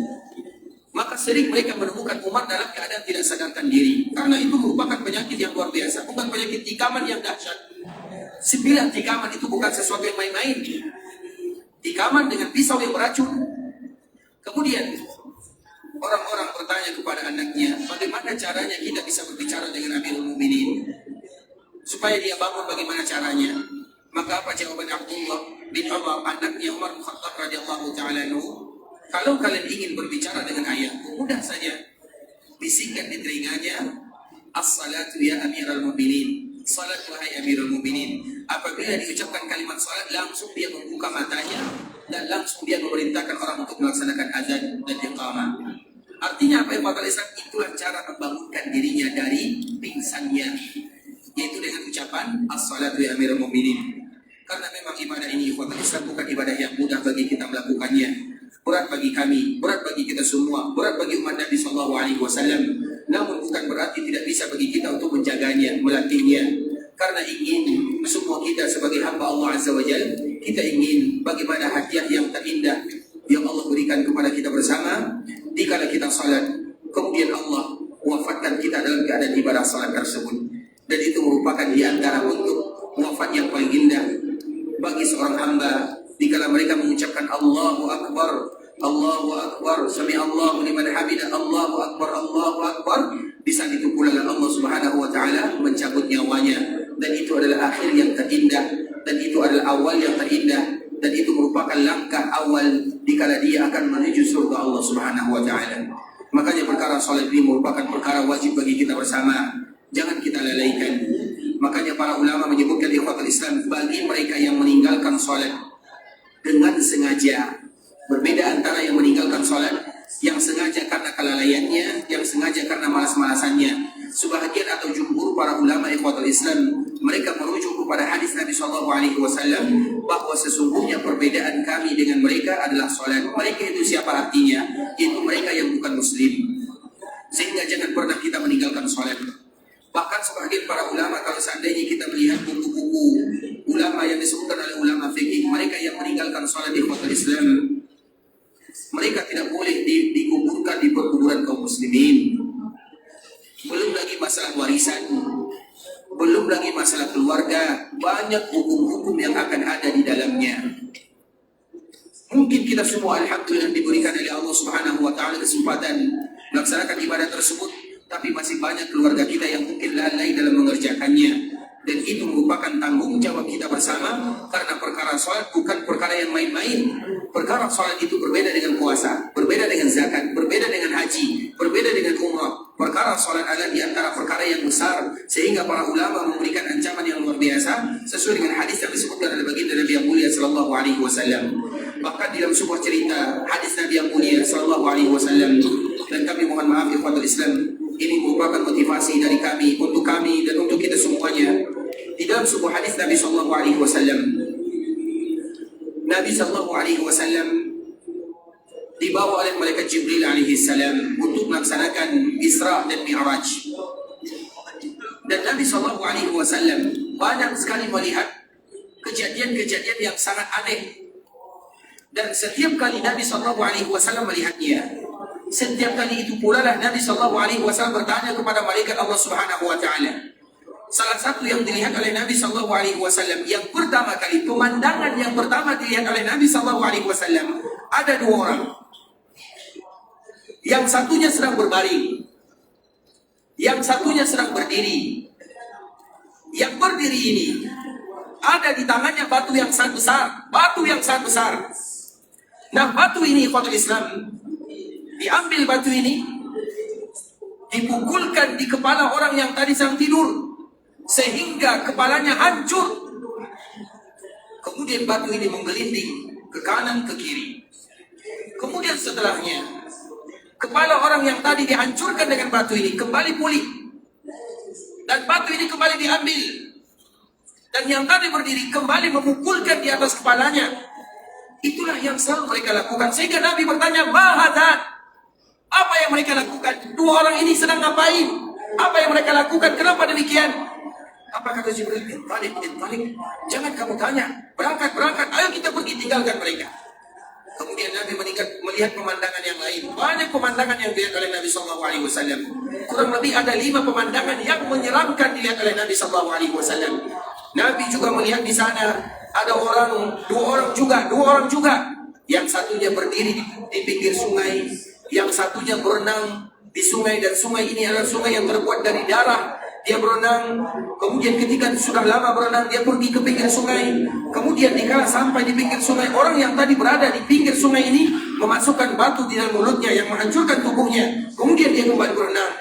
Maka sering mereka menemukan Umar dalam keadaan tidak sadarkan diri. Karena itu merupakan penyakit yang luar biasa. Bukan penyakit tikaman yang dahsyat. 9 tikaman itu bukan sesuatu yang main-main. Tikaman dengan pisau yang beracun. Kemudian orang-orang bertanya kepada anaknya, bagaimana caranya kita bisa berbicara dengan Amirul Mukminin supaya dia bangun, bagaimana caranya? Maka apa jawaban Abdullah bin Umar, anaknya Umar bin Khattab radhiyallahu ta'ala anhu? Kalau kalian ingin berbicara dengan ayahku, mudah saja. Bisikkan di telinganya, as-salatu ya Amirul Mukminin. Salat wahai Amirul Mukminin. Apabila diucapkan kalimat salat, langsung dia membuka matanya dan langsung dia memerintahkan orang untuk melaksanakan azan dan iqamah. Artinya apa yang bakal Islam? Itulah cara membangunkan dirinya dari pingsannya, yaitu dengan ucapan as-salatu ya Amirul Mukminin. Karena memang ibadah ini ikhwatul Islam bukan ibadah yang mudah bagi kita melakukannya. Berat bagi kami, berat bagi kita semua, berat bagi umat Nabi Sallallahu Alaihi Wasallam. Namun bukan berarti tidak bisa bagi kita untuk menjaganya, melatihnya. Karena ingin semua kita sebagai hamba Allah Azza wa Jalla, kita ingin bagaimana hadiah yang terindah yang Allah berikan kepada kita bersama dikala kita salat. Kemudian Allah wafatkan kita dalam keadaan ibadah salat tersebut. Dan itu merupakan di antara bentuk wafat yang paling indah bagi seorang hamba dikala mereka mengucapkan Allahu Akbar, Allahu Akbar, Sami Allahu liman hamidah, Allahu Akbar, Allahu Akbar. Di saat itu pula Allah Subhanahu wa Ta'ala mencabut nyawanya. Dan itu adalah akhir yang terindah, dan itu adalah awal yang terindah, dan itu merupakan langkah awal dikala dia akan menuju surga Allah Subhanahu wa Ta'ala. Makanya perkara salat ini merupakan perkara wajib bagi kita bersama. Jangan kita lalaikan. Makanya para ulama menyebutkan ikhwatul Islam, bagi mereka yang meninggalkan salat dengan sengaja, berbeda antara yang meninggalkan sholat yang sengaja karena kelalaiannya, yang sengaja karena malas-malasannya. Sebahagian atau jumhur para ulama ikhwatul Islam, mereka merujuk kepada hadis Nabi SAW bahwa sesungguhnya perbedaan kami dengan mereka adalah sholat. Mereka itu siapa artinya? Itu mereka yang bukan muslim. Sehingga jangan pernah kita meninggalkan sholat. Bahkan sebagian para ulama, kalau seandainya kita melihat buku-buku ulama yang disebutkan oleh ulama fikih, mereka yang meninggalkan sholat di ikhwatul Islam, mereka tidak boleh dikuburkan di perkuburan kaum muslimin. Belum lagi masalah warisan, belum lagi masalah keluarga, banyak hukum-hukum yang akan ada di dalamnya. Mungkin kita semua alhamdulillah diberikan oleh Allah Subhanahu wa Ta'ala kesempatan melaksanakan ibadah tersebut, tapi masih banyak keluarga kita yang mungkin lalai dalam mengerjakannya. Dan itu merupakan tanggung jawab kita bersama, karena salat bukan perkara yang main-main. Perkara salat itu berbeda dengan puasa, berbeda dengan zakat, berbeda dengan haji, berbeda dengan umrah. Perkara salat adalah di antara perkara yang besar, sehingga para ulama memberikan ancaman yang luar biasa sesuai dengan hadis yang disebutkan oleh baginda Nabi yang mulia sallallahu alaihi wasallam. Bahkan dalam sebuah cerita hadis Nabi yang mulia sallallahu alaihi wasallam, dan kami mohon maaf ikhwatul Islam, ini merupakan motivasi dari kami untuk kami dan untuk kita semuanya. Di dalam sebuah hadis Nabi sallallahu alaihi wasallam, Nabi sallallahu alaihi wasallam dibawa oleh malaikat Jibril alaihi salam untuk melaksanakan Isra dan Mi'raj. Dan Nabi sallallahu alaihi wasallam banyak sekali melihat kejadian-kejadian yang sangat aneh. Dan setiap kali Nabi sallallahu alaihi wasallam melihatnya, setiap kali itu pula lah Nabi sallallahu alaihi wasallam bertanya kepada malaikat Allah Subhanahu wa taala. Salah satu yang dilihat oleh Nabi sallallahu alaihi wasallam yang pertama kali, pemandangan yang pertama dilihat oleh Nabi sallallahu alaihi wasallam, ada dua orang. Yang satunya sedang berbaring, yang satunya sedang berdiri. Yang berdiri ini ada di tangannya batu yang sangat besar, batu yang sangat besar. Nah, batu ini ikhwatul Islam, diambil batu ini, dipukulkan di kepala orang yang tadi sedang tidur, sehingga kepalanya hancur. Kemudian batu ini menggelinding ke kanan ke kiri. Kemudian setelahnya, kepala orang yang tadi dihancurkan dengan batu ini kembali pulih, dan batu ini kembali diambil, dan yang tadi berdiri kembali memukulkan di atas kepalanya. Itulah yang selalu mereka lakukan. Sehingga Nabi bertanya, "Mahadat?" Apa yang mereka lakukan? Dua orang ini sedang ngapain? Apa yang mereka lakukan? Kenapa demikian? Apa kata Jibril? Balik. Jangan kamu tanya. Berangkat. Ayo kita pergi, tinggalkan mereka. Kemudian Nabi melihat pemandangan yang lain. Banyak pemandangan yang dilihat oleh Nabi SAW. Kurang lebih ada 5 pemandangan yang menyeramkan dilihat oleh Nabi SAW. Nabi juga melihat di sana ada dua orang juga. Yang satunya berdiri di pinggir sungai, yang satunya berenang di sungai, dan sungai ini adalah sungai yang terbuat dari darah. Dia berenang, kemudian ketika sudah lama berenang, dia pergi ke pinggir sungai. Kemudian dikala sampai di pinggir sungai, orang yang tadi berada di pinggir sungai ini memasukkan batu di dalam mulutnya yang menghancurkan tubuhnya. Kemudian dia kembali berenang.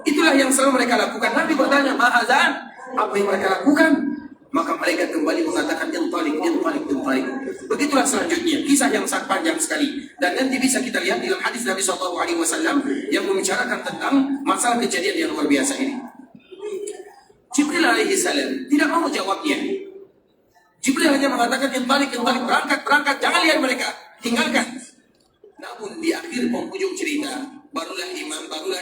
Itulah yang selalu mereka lakukan. Nabi bertanya, "Ma'azan?" Apa yang mereka lakukan? Maka mereka kembali mengatakan, "Intalik." Begitulah selanjutnya, kisah yang sangat panjang sekali. Dan nanti bisa kita lihat dalam hadis Nabi SAW yang membicarakan tentang masalah kejadian yang luar biasa ini. Jibril alaihi salam tidak mau jawabnya. Jibril hanya mengatakan, "Intalik, berangkat, jangan lihat mereka, tinggalkan." Namun di akhir penghujung cerita, barulah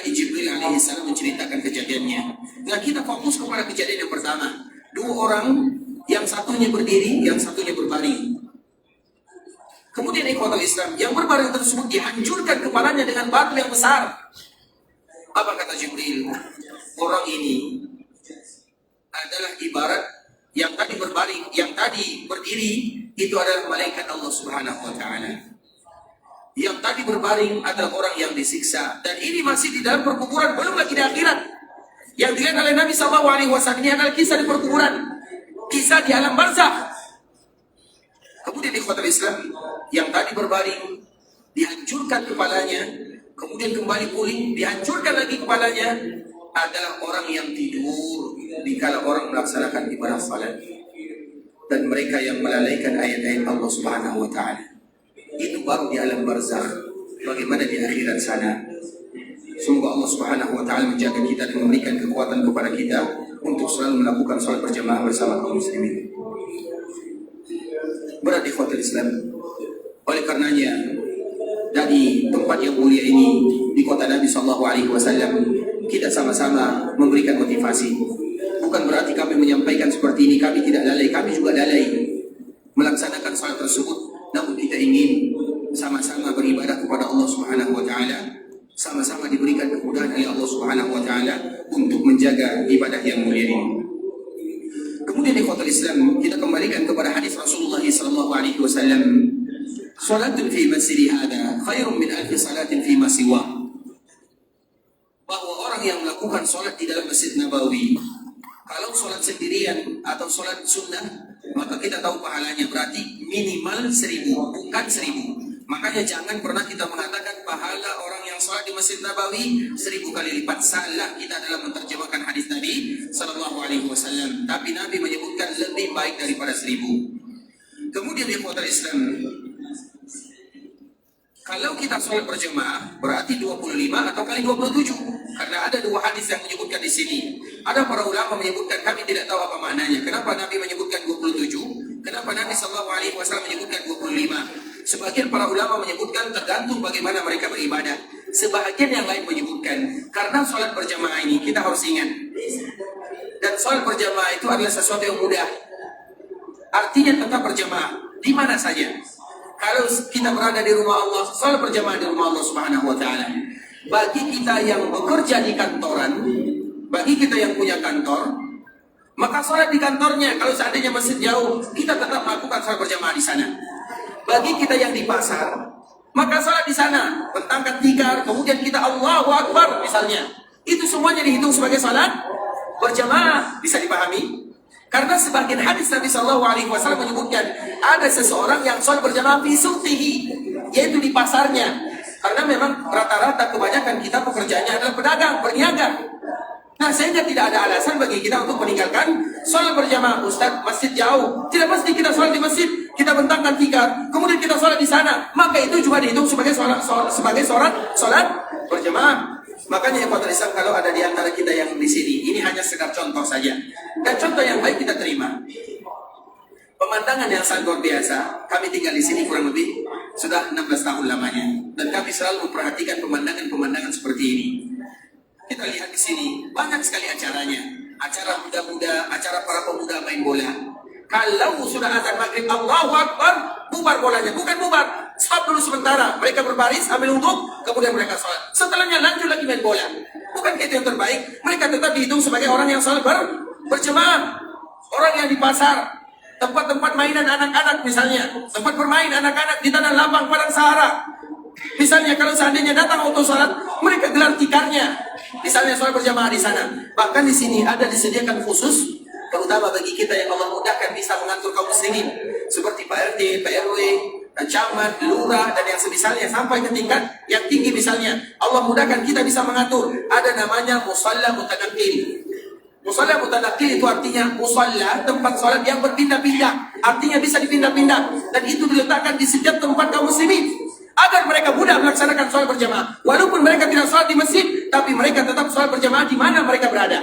Jibril alaihi salam menceritakan kejadiannya. Nah, kita fokus kepada kejadian yang pertama. Dua orang, yang satunya berdiri, yang satunya berbaring. Kemudian ikhwatul Islam, yang berbaring tersebut dihancurkan kepalanya dengan batu yang besar. Apa kata Jibril? Orang ini adalah ibarat yang tadi berbaring, yang tadi berdiri, itu adalah malaikat Allah Subhanahu wa taala. Yang tadi berbaring adalah orang yang disiksa, dan ini masih di dalam perkuburan, belum lagi di akhirat. Yang dilihat oleh Nabi SAW ini adalah kisah di perkuburan, kisah di alam barzakh. Kemudian ikhwatul Islam, yang tadi berbaring dihancurkan kepalanya, kemudian kembali pulih, dihancurkan lagi kepalanya, adalah orang yang tidur dikala orang melaksanakan ibadah salat, dan mereka yang melalaikan ayat-ayat Allah Subhanahu wa taala. Itu baru di alam barzakh. Bagaimana di akhirat sana? Semoga Allah Subhanahu wa taala menjaga kita dan memberikan kekuatan kepada kita untuk selalu melakukan salat berjamaah bersama kaum muslimin. Berarti ikhwatul Islam, oleh karenanya dari tempat yang mulia ini di kota Nabi sallallahu alaihi wasallam, kita sama-sama memberikan motivasi. Bukan berarti kami menyampaikan seperti ini kami tidak lalai, kami juga lalai melaksanakan salat tersebut. Namun kita ingin sama-sama beribadah kepada Allah Subhanahu wa taala, sama-sama diberikan kemudahan oleh Allah Subhanahu wa taala untuk menjaga ibadah yang mulia ini. Kemudian ikhwatul Islam, kita kembalikan kepada hadis Rasulullah sallallahu alaihi wasallam, "Salatun fi masjidi hada khairun min alfi salatin fi ma siwa." Bahwa orang yang melakukan salat di dalam Masjid Nabawi, kalau salat sendirian atau salat sunnah, maka kita tahu pahalanya, berarti minimal 1000, bukan 1000. Makanya jangan pernah kita mengatakan pahala orang yang sholat di Masjid Nabawi 1000 kali lipat. Salah kita dalam menerjemahkan hadis Nabi Sallallahu Alaihi Wasallam. Tapi Nabi menyebutkan lebih baik daripada 1000. Kemudian ikhwatul Islam, kalau kita sholat berjamaah berarti 25 atau kali 27. Karena ada dua hadis yang menyebutkan di sini. Ada para ulama menyebutkan, kami tidak tahu apa maknanya. Kenapa Nabi menyebutkan 27? Kenapa Nabi Sallallahu Alaihi Wasallam menyebutkan 25? Sebagian para ulama menyebutkan tergantung bagaimana mereka beribadah. Sebagian yang lain menyebutkan karena sholat berjamaah ini kita harus ingat. Dan sholat berjamaah itu adalah sesuatu yang mudah. Artinya tetap berjamaah di mana saja. Kalau kita berada di rumah Allah, sholat berjamaah di rumah Allah Subhanahu Wa Taala. Bagi kita yang bekerja di kantoran, bagi kita yang punya kantor, maka sholat di kantornya. Kalau seandainya masjid jauh, kita tetap melakukan sholat berjamaah di sana. Bagi kita yang di pasar, maka sholat di sana, bentangkan tikar, kemudian kita Allahu Akbar misalnya. Itu semuanya dihitung sebagai sholat berjamaah. Bisa dipahami? Karena sebagian hadis Nabi Sallallahu Alaihi Wasallam menyebutkan ada seseorang yang sholat berjamaah fi suqtihi, yaitu di pasarnya. Karena memang rata-rata kebanyakan kita pekerjaannya adalah pedagang, berniaga. Nah, sehingga tidak ada alasan bagi kita untuk meninggalkan sholat berjamaah. Ustaz, masjid jauh. Tidak mesti kita sholat di masjid, kita bentangkan tikar, kemudian kita sholat di sana. Maka itu juga dihitung sebagai sholat berjamaah. Makanya ikhwatul Islam, kalau ada di antara kita yang di sini, ini hanya sekedar contoh saja. Dan contoh yang baik kita terima. Pemandangan yang sangat luar biasa. Kami tinggal di sini kurang lebih sudah 16 tahun lamanya. Dan kami selalu memperhatikan pemandangan-pemandangan seperti ini. Kita lihat di sini, banyak sekali acaranya. Acara muda-muda, acara para pemuda main bola. Kalau sudah azan maghrib, Allahu Akbar, bubar bolanya. Bukan bubar, stop dulu sementara. Mereka berbaris, ambil wudhu, kemudian mereka sholat. Setelahnya lanjut lagi main bola. Bukan itu yang terbaik. Mereka tetap dihitung sebagai orang yang sholat berjamaah. Orang yang di pasar, tempat-tempat mainan anak-anak misalnya, tempat bermain anak-anak di tanah lapang padang sahara. Misalnya kalau seandainya datang auto sholat, mereka gelar tikarnya. Misalnya sholat berjamaah di sana. Bahkan di sini ada disediakan khusus, terutama bagi kita yang Allah mudahkan bisa mengatur kaum muslimin, seperti Pak RT, Pak RW, camat, lurah, dan yang semisalnya sampai ke tingkat yang tinggi misalnya. Allah mudahkan kita bisa mengatur. Ada namanya musalla mutanaqil. Musalla mutanaqil itu artinya musalla, tempat sholat yang berpindah-pindah. Artinya bisa dipindah-pindah. Dan itu diletakkan di setiap tempat kaum muslimin, agar mereka mudah melaksanakan sholat berjamaah. Walaupun mereka tidak sholat di masjid, tapi mereka tetap sholat berjamaah di mana mereka berada.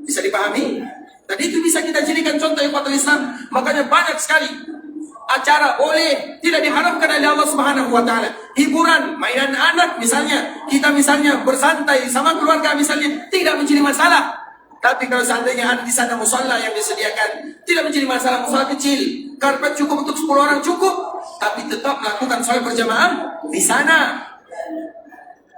Bisa dipahami? Dan itu bisa kita jadikan contoh ikhwatul Islam. Makanya banyak sekali acara boleh, tidak diharamkan oleh Allah Subhanahu Wa Taala. Hiburan, mainan anak misalnya, kita misalnya bersantai sama keluarga misalnya, tidak menjadi masalah. Tapi kalau seandainya ada di sana musalla yang disediakan, tidak menjadi masalah. Musalla kecil, karpet cukup untuk 10 orang cukup, tapi tetap melakukan sholat berjamaah di sana.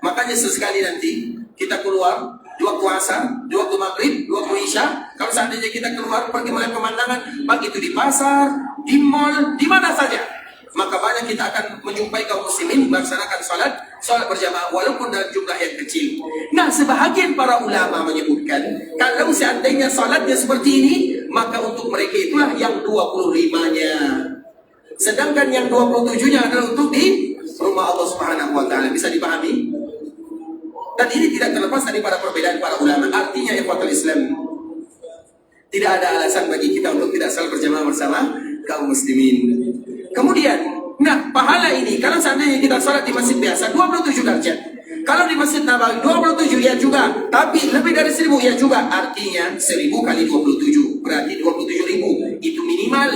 Makanya sesekali nanti kita keluar di waktu asar, di waktu maghrib, di waktu isya. Kalau seandainya kita keluar pergi melihat pemandangan, baik itu di pasar, di mall, di mana saja, maka banyak kita akan menjumpai kaum muslimin melaksanakan sholat berjamaah walaupun dalam jumlah yang kecil. Nah, sebahagian para ulama menyebutkan kalau seandainya sholatnya seperti ini, maka untuk mereka itulah yang 25-nya. Sedangkan yang 27-nya adalah untuk di rumah Allah Subhanahu Wa Taala. Bisa dipahami? Dan ini tidak terlepas daripada perbedaan para ulama. Artinya ikhwatul Islam, tidak ada alasan bagi kita untuk tidak salat berjamaah bersama kaum muslimin. Kemudian, nah pahala ini kalau seandainya kita salat di masjid biasa 27 derajat. Kalau di Masjid Nabawi 27 ya juga, tapi lebih dari 1000 ya juga. Artinya 1000 kali 27 berarti 27.000. Itu minimal.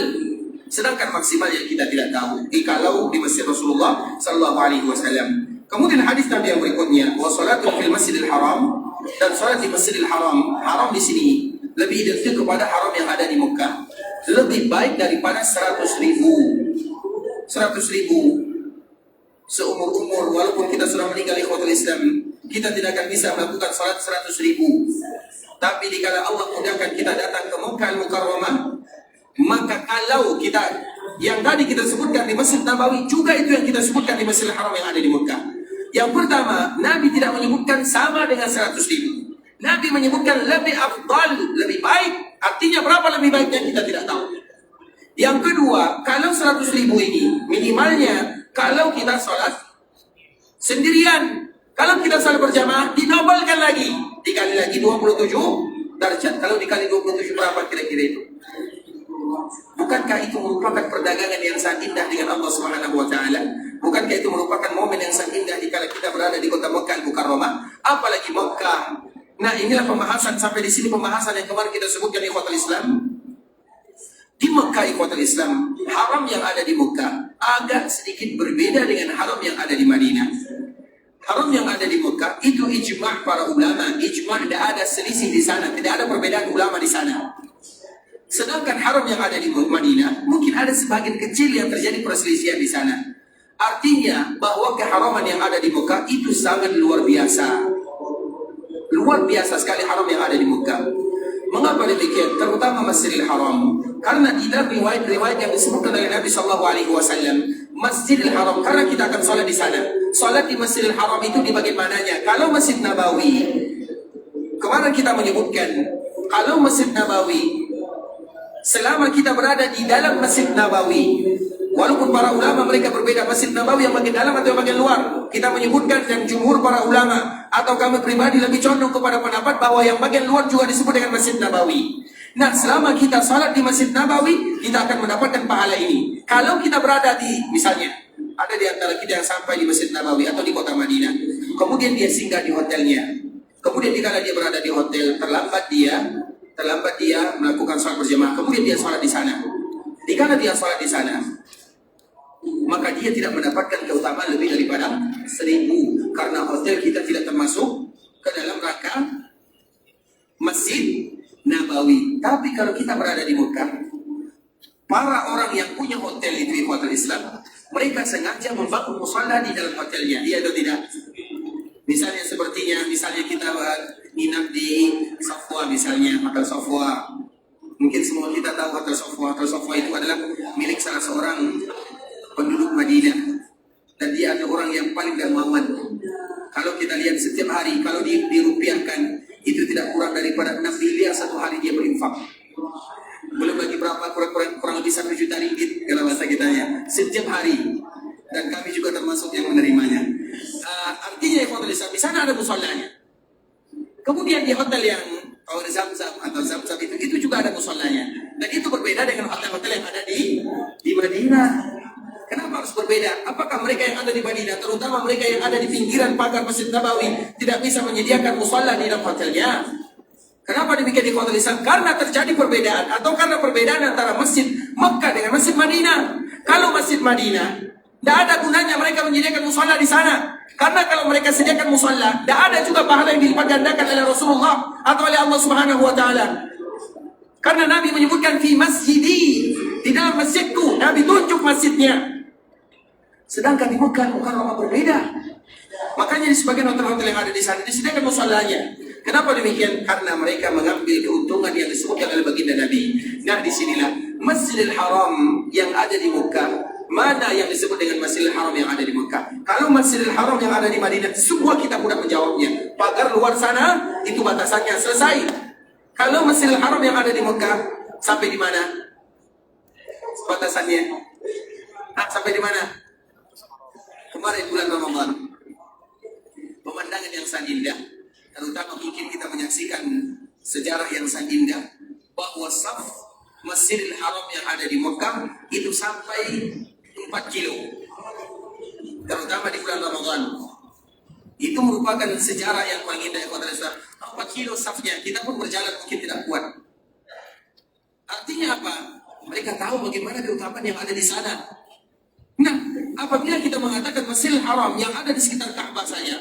Sedangkan maksimalnya kita tidak tahu. Kalau di Masjid Rasulullah Sallallahu Alaihi Wasallam. Kemudian hadis Nabi yang berikutnya, wa salatu fil Masjidil Haram, dan salat di Masjidil Haram. Haram di sini lebih identik kepada haram yang ada di Mekah. Lebih baik daripada 100.000 seumur-umur. Walaupun kita sudah meninggal ikhwatul Islam, kita tidak akan bisa melakukan salat 100.000. Tapi dikala Allah mudahkan kita datang ke Mekah Al-Mukarramah, maka kalau kita yang tadi kita sebutkan di Masjid Nabawi, juga itu yang kita sebutkan di Masjidil Haram yang ada di Mekah. Yang pertama, Nabi tidak menyebutkan sama dengan 100.000. Nabi menyebutkan lebih afdal, lebih baik. Artinya berapa lebih baiknya kita tidak tahu. Yang kedua, kalau 100.000 ini minimalnya kalau kita sholat sendirian. Kalau kita sholat berjamaah, dinobalkan lagi. Dikali lagi 27 derajat. Kalau dikali 27 berapa kira-kira itu? Bukankah itu merupakan perdagangan yang sangat indah dengan Allah Subhanahu wa taala? Bukankah itu merupakan momen yang sangat indah dikala kita berada di kota Mekah Al-Mukarramah, apalagi Mekah. Nah, inilah pembahasan sampai di sini pembahasan yang kemarin kita sebutkan ikhwatul Islam. Di Mekah ikhwatul Islam, haram yang ada di Mekah agak sedikit berbeda dengan haram yang ada di Madinah. Haram yang ada di Mekah itu ijma' para ulama, ijma' tidak ada selisih di sana, tidak ada perbedaan ulama di sana. Sedangkan haram yang ada di Madinah mungkin ada sebagian kecil yang terjadi perselisihan di sana. Artinya bahwa keharaman yang ada di Mekah itu sangat luar biasa. Luar biasa sekali haram yang ada di Mekah. Mengapa demikian? Terutama Masjidil Haram. Karena di dalam riwayat-riwayat yang disebutkan oleh Nabi SAW, Masjidil Haram, karena kita akan sholat di sana. Sholat di Masjidil Haram itu di bagian mananya? Kalau Masjid Nabawi, kemarin kita menyebutkan, kalau Masjid Nabawi, selama kita berada di dalam Masjid Nabawi, walaupun para ulama mereka berbeda, Masjid Nabawi yang bagian dalam atau yang bagian luar, kita menyebutkan yang jumhur para ulama atau kami pribadi lebih condong kepada pendapat bahwa yang bagian luar juga disebut dengan Masjid Nabawi. Nah, selama kita salat di Masjid Nabawi, kita akan mendapatkan pahala ini. Kalau kita berada di, misalnya, ada di antara kita yang sampai di Masjid Nabawi atau di kota Madinah, kemudian dia singgah di hotelnya, kemudian dikala dia berada di hotel, terlambat dia melakukan sholat berjamaah, kemudian dia sholat di sana. Dikala dia sholat di sana, maka dia tidak mendapatkan keutamaan lebih daripada 1.000, karena hotel kita tidak termasuk ke dalam rangka Masjid Nabawi. Tapi kalau kita berada di Mekah, para orang yang punya hotel itu hotel Islam, mereka sengaja membangun musalla di dalam hotelnya, iya atau tidak? Misalnya kita nginap di Safwa misalnya, Hotel Safwa. Mungkin semua kita tahu Hotel Safwa. Hotel Safwa itu adalah milik salah seorang penduduk Madinah, dan dia adalah orang yang paling dermawan. Kalau kita lihat setiap hari, kalau dirupiahkan, itu tidak kurang daripada 6 miliar satu hari dia berinfak. Belum bagi berapa, kurang lebih 1 juta ringgit kalau bahasa kita ya, setiap hari. Dan kami juga termasuk yang menerimanya. Artinya di sana ada musallanya. Kemudian di hotel yang Zamzam atau Zamzam itu juga ada musallanya. Dan itu berbeda dengan hotel-hotel yang ada di Madinah. Kenapa harus berbeda? Apakah mereka yang ada di Madinah, terutama mereka yang ada di pinggiran pagar Masjid Nabawi, tidak bisa menyediakan musalla di dalam hotelnya? Kenapa demikian di hotel Islam? Karena terjadi perbedaan, atau karena perbedaan antara Masjid Mekah dengan Masjid Madinah. Kalau Masjid Madinah, tidak ada gunanya mereka menyediakan musalla di sana. Karena kalau mereka sediakan musalla, tidak ada juga pahala yang dilipat gandakan oleh Rasulullah atau oleh Allah Subhanahu wa taala. Karena Nabi menyebutkan fi masjidi, di dalam masjidku, Nabi tunjuk masjidnya. Sedangkan di Mekah Mukarramah berbeda. Makanya di sebagian hotel-hotel yang ada di sana disediakan musallanya. Kenapa demikian? Karena mereka mengambil keuntungan yang disebutkan oleh baginda Nabi. Nah, disinilah Masjidil Haram yang ada di Mekah, mana yang disebut dengan Masjidil Haram yang ada di Mekah? Kalau Masjidil Haram yang ada di Madinah, semua kita mudah menjawabnya. Pagar luar sana itu batasannya selesai. Kalau Masjidil Haram yang ada di Mekah, sampai di mana batasannya? Sampai di mana? Kemarin bulan Ramadan, pemandangan yang sangat indah, terutama mungkin kita menyaksikan sejarah yang sangat indah, bahwa saf Masjidil Haram yang ada di Mekah itu sampai 4 kilo, terutama di bulan Ramadan. Itu merupakan sejarah yang paling indah. 4 kilo safnya, kita pun berjalan mungkin tidak kuat. Artinya apa? Mereka tahu bagaimana keutamaan yang ada di sana. Nah, apabila kita mengatakan Masjidil Haram yang ada di sekitar Ka'bah saja,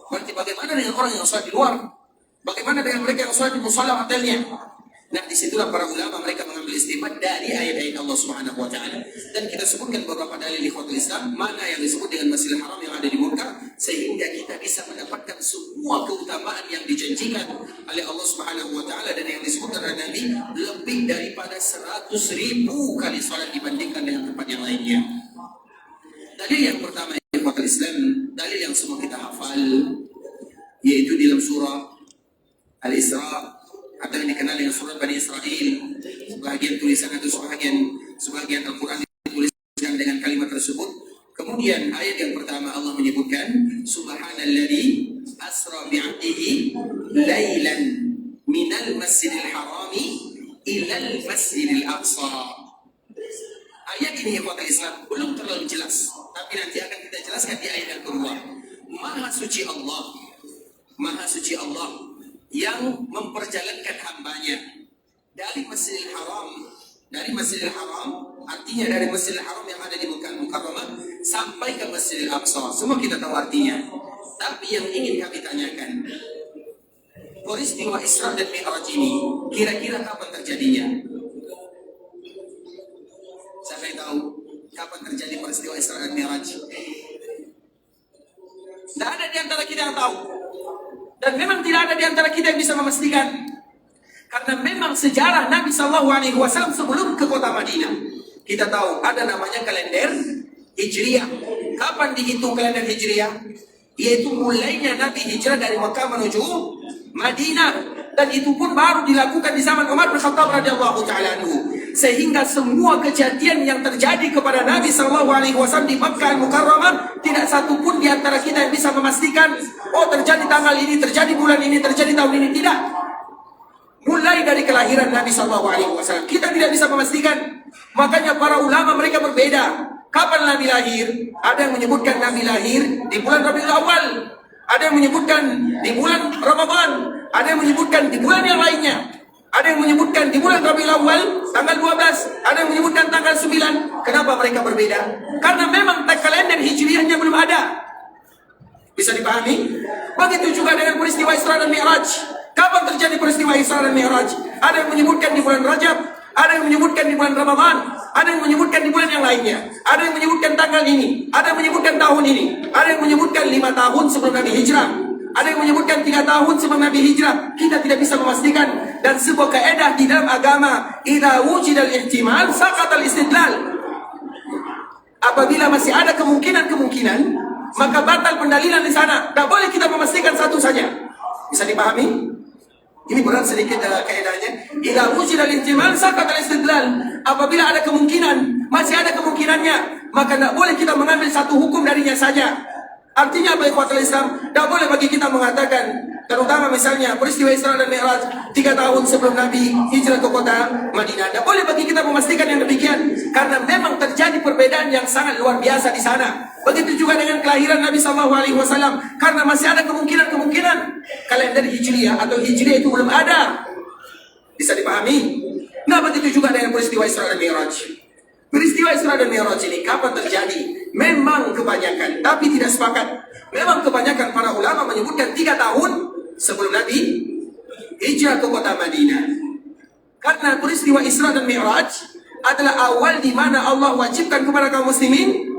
berarti bagaimana dengan orang yang sholat di luar? Bagaimana dengan mereka yang sholat di musalla hotelnya? Nah, disitulah para ulama mereka mengambil istimad dari ayat-ayat Allah Subhanahu wa taala. Dan kita sebutkan beberapa dalil di ikhwatul Islam mana yang disebut dengan Masjidil Haram yang ada di Mekah, sehingga kita bisa mendapatkan semua keutamaan yang dijanjikan oleh Allah Subhanahu wa taala dan yang disebutkan oleh Nabi lebih daripada 100.000 kali salat dibandingkan dengan tempat yang lainnya. Dalil yang pertama ikhwatul Islam, dalil yang semua kita hafal, yaitu di dalam surah Al-Isra atau yang dikenal dengan surat Bani Israel. Sebahagian tulisan atau sebahagian sebagian Al-Quran dituliskan dengan kalimat tersebut. Kemudian ayat yang pertama Allah menyebutkan Subhanalladzi asra bi'abdihi lailan minal masjidil harami ilal masjidil aqsa. Ayat ini ikhwatul Islam belum terlalu jelas, tapi nanti akan kita jelaskan di ayat yang kedua. Maha suci Allah yang memperjalankan hambanya dari Masjidil Haram, artinya dari Masjidil Haram yang ada di Mekah Mukarramah sampai ke Masjidil Aqsa. Semua kita tahu artinya. Tapi yang ingin kami tanyakan, peristiwa Isra dan Mi'raj ini kira-kira kapan terjadinya? Siapa yang tahu kapan terjadi peristiwa Isra dan Mi'raj? Tidak ada di antara kita yang tahu. Dan memang tidak ada di antara kita yang bisa memastikan. Karena memang sejarah Nabi SAW sebelum ke kota Madinah, kita tahu ada namanya kalender Hijriah. Kapan dihitung kalender Hijriah? Yaitu mulainya Nabi hijrah dari Mekah menuju Madinah. Dan itu pun baru dilakukan di zaman Umar bin Khattab radhiyallahu ta'ala anhu. Sehingga semua kejadian yang terjadi kepada Nabi SAW di Mekah Mukarramah, tidak satu pun di antara kita yang bisa memastikan, oh terjadi tanggal ini, terjadi bulan ini, terjadi tahun ini. Tidak. Mulai dari kelahiran Nabi SAW, kita tidak bisa memastikan. Makanya para ulama mereka berbeda. Kapan Nabi lahir? Ada yang menyebutkan Nabi lahir di bulan Rabiul Awal, ada yang menyebutkan di bulan Ramadan, ada yang menyebutkan di bulan yang lainnya, ada yang menyebutkan di bulan Rabiul Awal tanggal 12, ada yang menyebutkan tanggal 9. Kenapa mereka berbeda? Karena memang kalender Hijriahnya belum ada. Bisa dipahami? Begitu juga dengan peristiwa Isra dan Mi'raj. Kapan terjadi peristiwa Isra dan Mi'raj? Ada yang menyebutkan di bulan Rajab, ada yang menyebutkan di bulan Ramadan, ada yang menyebutkan di bulan yang lainnya, ada yang menyebutkan tanggal ini, ada yang menyebutkan tahun ini, ada yang menyebutkan 5 tahun sebelum Nabi hijrah, ada yang menyebutkan 3 tahun sebelum Nabi hijrah. Kita tidak bisa memastikan. Dan sebuah kaidah di dalam agama, idza wujidal ihtimal saqatal istidlal. Apabila masih ada kemungkinan, maka batal pendalilan di sana. Tak boleh kita memastikan satu saja. Bisa dipahami? Ini berat sedikit kaidahnya. Idza wujidal ihtimal saqatal istidlal. Apabila ada kemungkinan, masih ada kemungkinannya, maka tak boleh kita mengambil satu hukum darinya saja. Artinya apa ikhwatul Islam? Tak boleh bagi kita mengatakan, terutama misalnya peristiwa Isra dan Mi'raj 3 tahun sebelum Nabi hijrah ke kota Madinah. Tak boleh bagi kita memastikan yang demikian, karena memang terjadi perbedaan yang sangat luar biasa di sana. Begitu juga dengan kelahiran Nabi SAW, karena masih ada kemungkinan kalender Hijriah atau Hijriah itu belum ada. Bisa dipahami? Nah, begitu juga dengan peristiwa Isra dan Mi'raj. Peristiwa Isra dan Mi'raj ini kapan terjadi? Memang kebanyakan, tapi tidak sepakat. Memang kebanyakan para ulama menyebutkan 3 tahun sebelum Nabi hijrah ke kota Madinah. Karena peristiwa Isra dan Mi'raj adalah awal di mana Allah wajibkan kepada kaum muslimin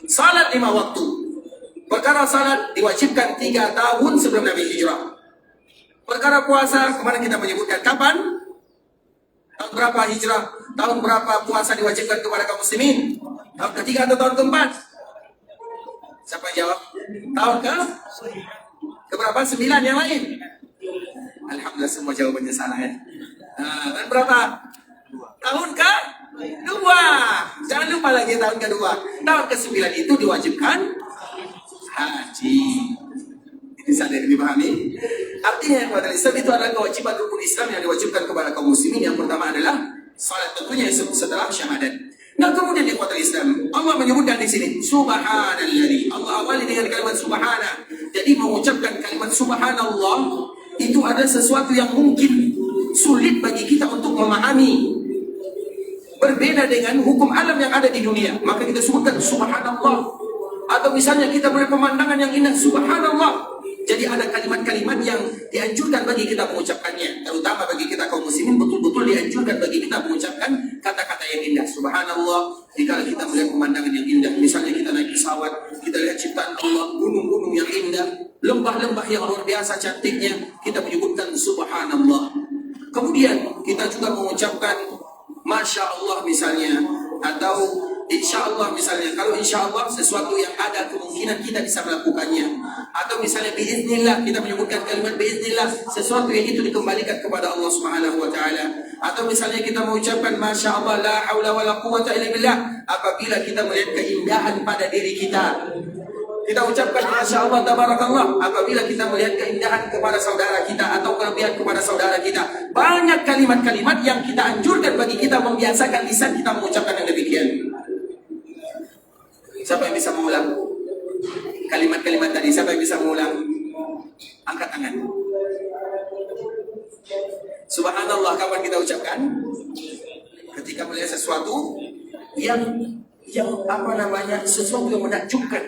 salat 5 waktu. Perkara salat diwajibkan 3 tahun sebelum Nabi hijrah. Perkara puasa, kemarin kita menyebutkan kapan? Tahun berapa hijrah? Tahun berapa puasa diwajibkan kepada kaum muslimin? Tahun ketiga atau tahun keempat? Siapa yang jawab? Tahun keberapa? 9 yang lain? Alhamdulillah semua jawabannya salah ya. Tahun berapa? Tahun ke-2. Jangan lupa lagi tahun kedua. Tahun ke-9 itu diwajibkan haji. Ini sadar dipahami? Artinya kepada Islam itu adalah kewajiban rukun Islam yang diwajibkan kepada kaum muslimin. Yang pertama adalah salat, tentunya setelah syahadat. Nah, kemudian di kuat Islam, Allah menyebutkan di sini Subhanalladzi. Allah awali dengan kalimat subhana. Jadi mengucapkan kalimat subhanallah itu ada sesuatu yang mungkin sulit bagi kita untuk memahami. Berbeda dengan hukum alam yang ada di dunia, maka kita sebutkan subhanallah. Atau misalnya kita melihat pemandangan yang indah, subhanallah. Jadi ada kalimat-kalimat yang dianjurkan bagi kita mengucapkannya. Terutama bagi kita kaum muslimin, betul-betul dianjurkan bagi kita mengucapkan kata-kata yang indah. Subhanallah, jika kita melihat pemandangan yang indah. Misalnya kita naik pesawat, kita lihat ciptaan Allah, gunung-gunung yang indah, lembah-lembah yang luar biasa cantiknya, kita menyebutkan subhanallah. Kemudian kita juga mengucapkan Masya Allah misalnya, atau insya Allah misalnya, kalau insya Allah sesuatu yang ada kemungkinan kita bisa melakukannya, atau misalnya biiznillah, kita menyebutkan kalimat biiznillah, sesuatu yang itu dikembalikan kepada Allah Subhanahu wa taala, atau misalnya kita mengucapkan masya Allah la haula wala quwwata illa billah apabila kita melihat keindahan pada diri kita. Kita ucapkan masya Allah tabarakallah apabila kita melihat keindahan kepada saudara kita atau kelebihan kepada saudara kita. Banyak kalimat-kalimat yang kita anjurkan bagi kita membiasakan lisan kita mengucapkan yang demikian. Siapa yang bisa mengulang kalimat-kalimat tadi? Siapa yang bisa mengulang? Angkat tangan. Subhanallah, kapan kita ucapkan? Ketika melihat sesuatu yang sesuatu yang menakjubkan,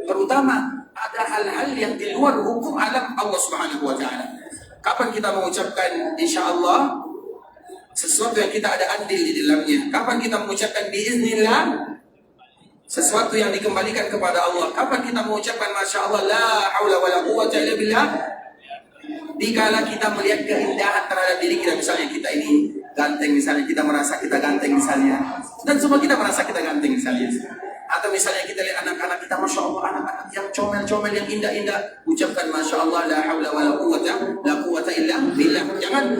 terutama ada hal-hal yang di luar hukum alam Allah Subhanahu wa taala. Kapan kita mengucapkan insyaallah sesuatu yang kita ada andil di dalamnya? Kapan kita mengucapkan biiznillah sesuatu yang dikembalikan kepada Allah? Kapan kita mengucapkan masya Allah la haula wala quwwata illa billah? Dikala kita melihat keindahan terhadap diri kita, misalnya kita ini ganteng, misalnya kita merasa kita ganteng misalnya, dan semua kita merasa kita ganteng misalnya, atau misalnya kita lihat anak-anak kita, masya Allah, anak-anak yang comel-comel, yang indah-indah, ucapkan masya Allah la haula wala quwwata illa billah.